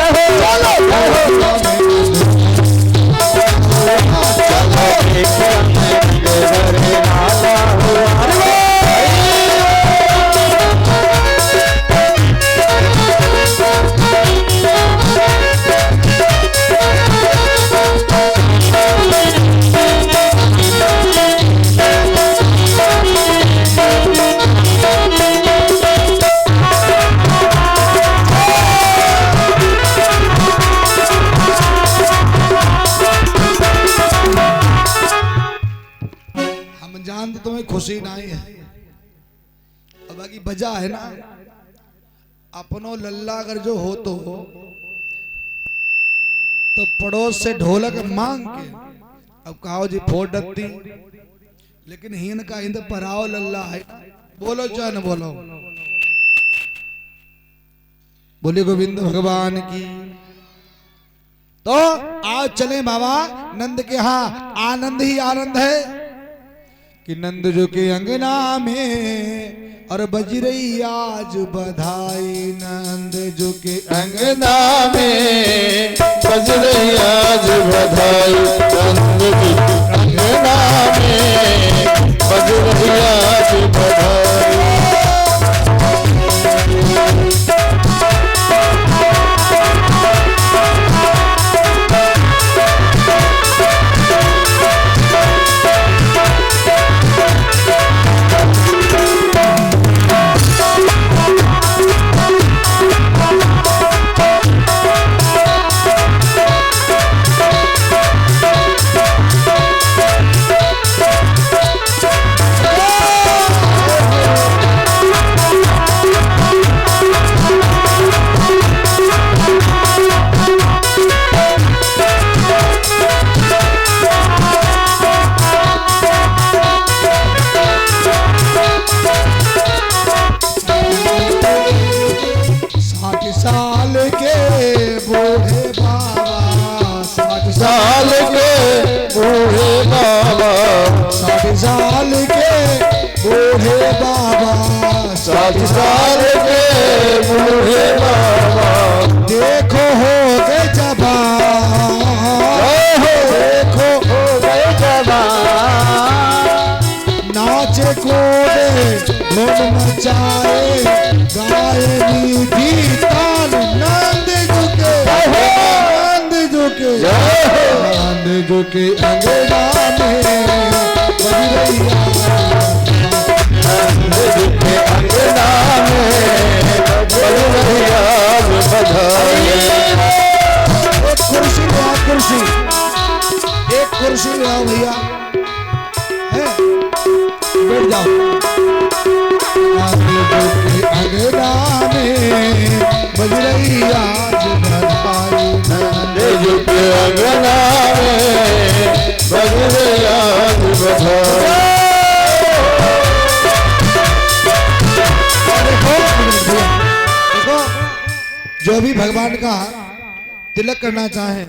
हम जानते तुम्हें खुशी नहीं है, बाकी वजह है ना, अपनो लल्ला अगर जो हो तो पड़ोस से ढोलक मांग के अब कहो जी फोड़ डती, लेकिन हीन का हिंद पराओ लल्ला है। बोलो चाहे न बोलो, बोले गोविंद भगवान की। तो आज चले बाबा नंद के यहाँ, आनंद ही आनंद है कि नंद जो के अंगना में और बज रही आज बधाई। नंद जो के अंगना में बज रही आज बधाई, नंद जी के अंगना में बज रही आज बधाई। साल के बूढ़े बाबा, 60 साल के बूढ़े बाबा, 60 साल के बूढ़े बाबा, 60 साल के बूढ़े बाबा, देखो हो गए जवान, देखो हो गए जवान। नाचे कूदे धूम मचाए गाए नीति ताल। नंद झुके, नंद झुके, नंद झुके अंगना में बज रही आज, नंद जी के अंगना में बज रही आज बधाई। एक कुर्सी ले आओ, कुर्सी, एक कुर्सी ले आओ भैया, है बैठ जाओ। अंगना में बज रही आज बधाई। नंद जी के अंगना में बज रही आज बधाई। देखो, जो भी भगवान का तिलक करना चाहे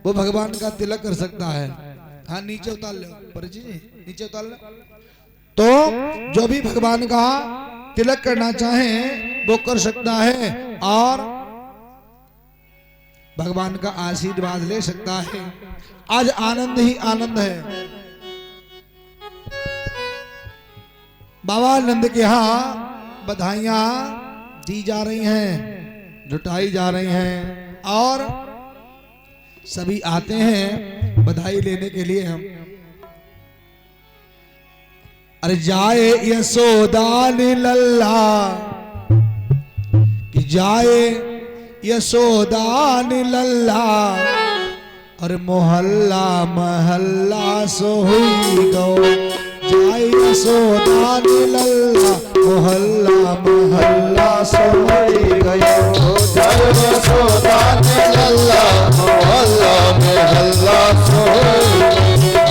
वो भगवान का तिलक कर सकता है। हाँ नीचे उतार लो परिची जी, नीचे उतार लो। तो जो भी भगवान का तिलक करना चाहे वो कर सकता है और भगवान का आशीर्वाद ले सकता है। आज आनंद ही आनंद है। बाबा नंद के यहाँ बधाइयां दी जा रही हैं, जुटाई जा रही हैं और सभी आते हैं बधाई लेने के लिए। हम अरे जाए यशोदान लल्ला कि जाए यशोदान लल्ला और मोहल्ला महल्ला सोई गो। जाए यशोदान लल्ला मोहल्ला महल्ला सोई गयो। जय यशोदान लल्ला मोहल्ला में हल्ला सोई।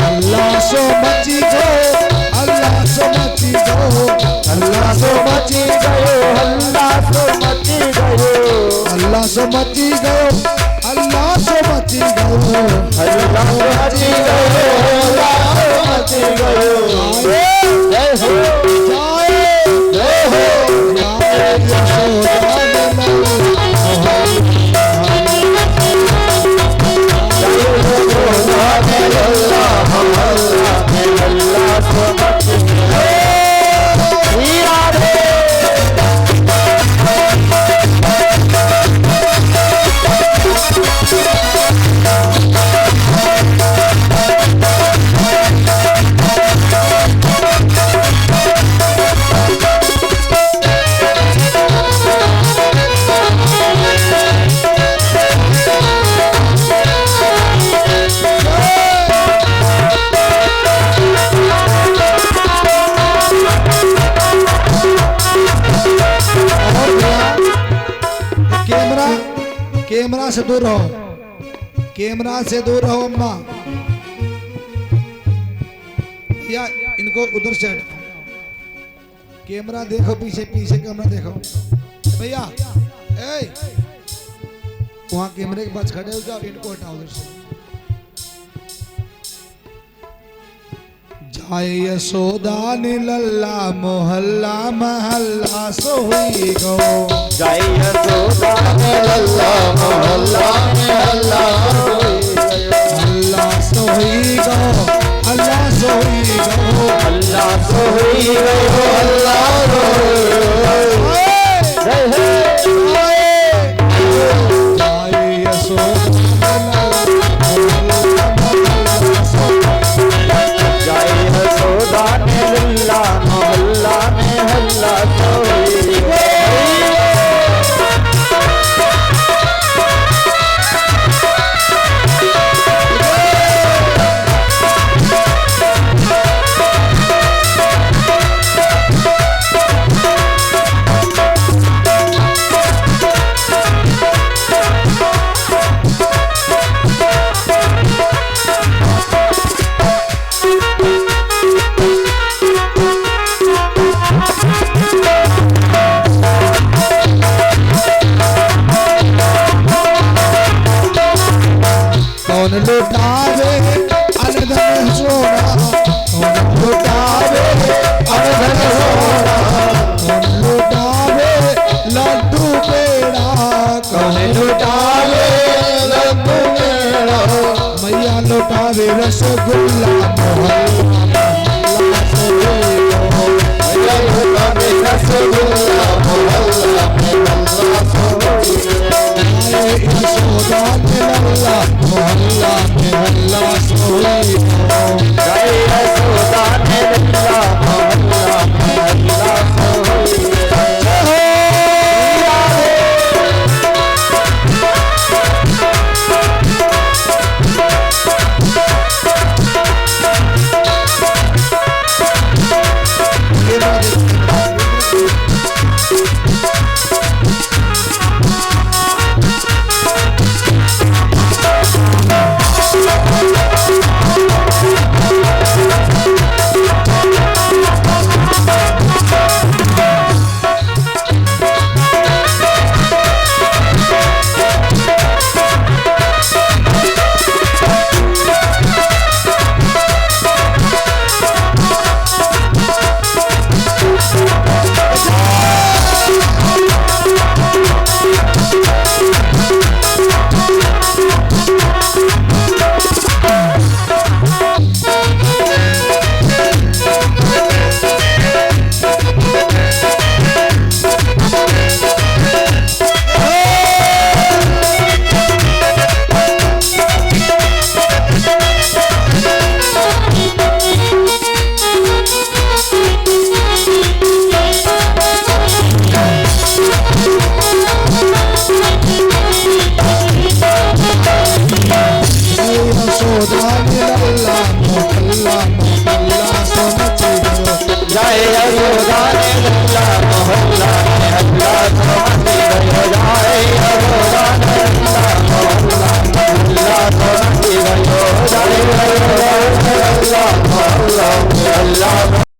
अल्लाह सो मची गो, अल्लाह सो मची गो, अल्लाह सो मची गयो, हल्ला सो मची गयो। अल्लाह सो मची गयो, अल्लाह सो मची गयो, हल्ला सो मची गयो, हल्ला सो मची गयो। जय हो जाए जय हो जाए यशोदान लल्ला मोहल्ला में हल्ला सो मची गयो। राधे कैमरा से दूर रहो, कैमरा से दूर रहो अम्मा। या इनको उधर से हटाओ। कैमरा देखो, पीछे पीछे कैमरा देखो भैया। ए वहां कैमरे के पास खड़े हो जाओ, इनको हटाओ उधर से। जाए यशोदा ने लल्ला मोहल्ला महल्ला सोई गो। जय यशोदा ने लल्ला मोहल्ला में हल्ला अल्लाह सोई गो, अल्लाह सोई गो, अल्लाह सोई गयो अल्लाह रोए। जय हे जाए यशोदा जय यशोदा ने लल्ला मोहल्ला में हल्ला सोई कौन लुटावे अनधन सोना, कौन लुटावे अनधन सोना, कौन लुटावे लड्डू पेड़ा, कौन लुटावे लड्डू पेड़ा, मैया लुटावे रसगुल्ला मोहल्ला सोई गो। मैया लुटावे रसगुल्ला मोहल्ला में हल्ला सोई जाए यशोदा ने लल्ला मोहल्ला में हल्ला सोई गो। जय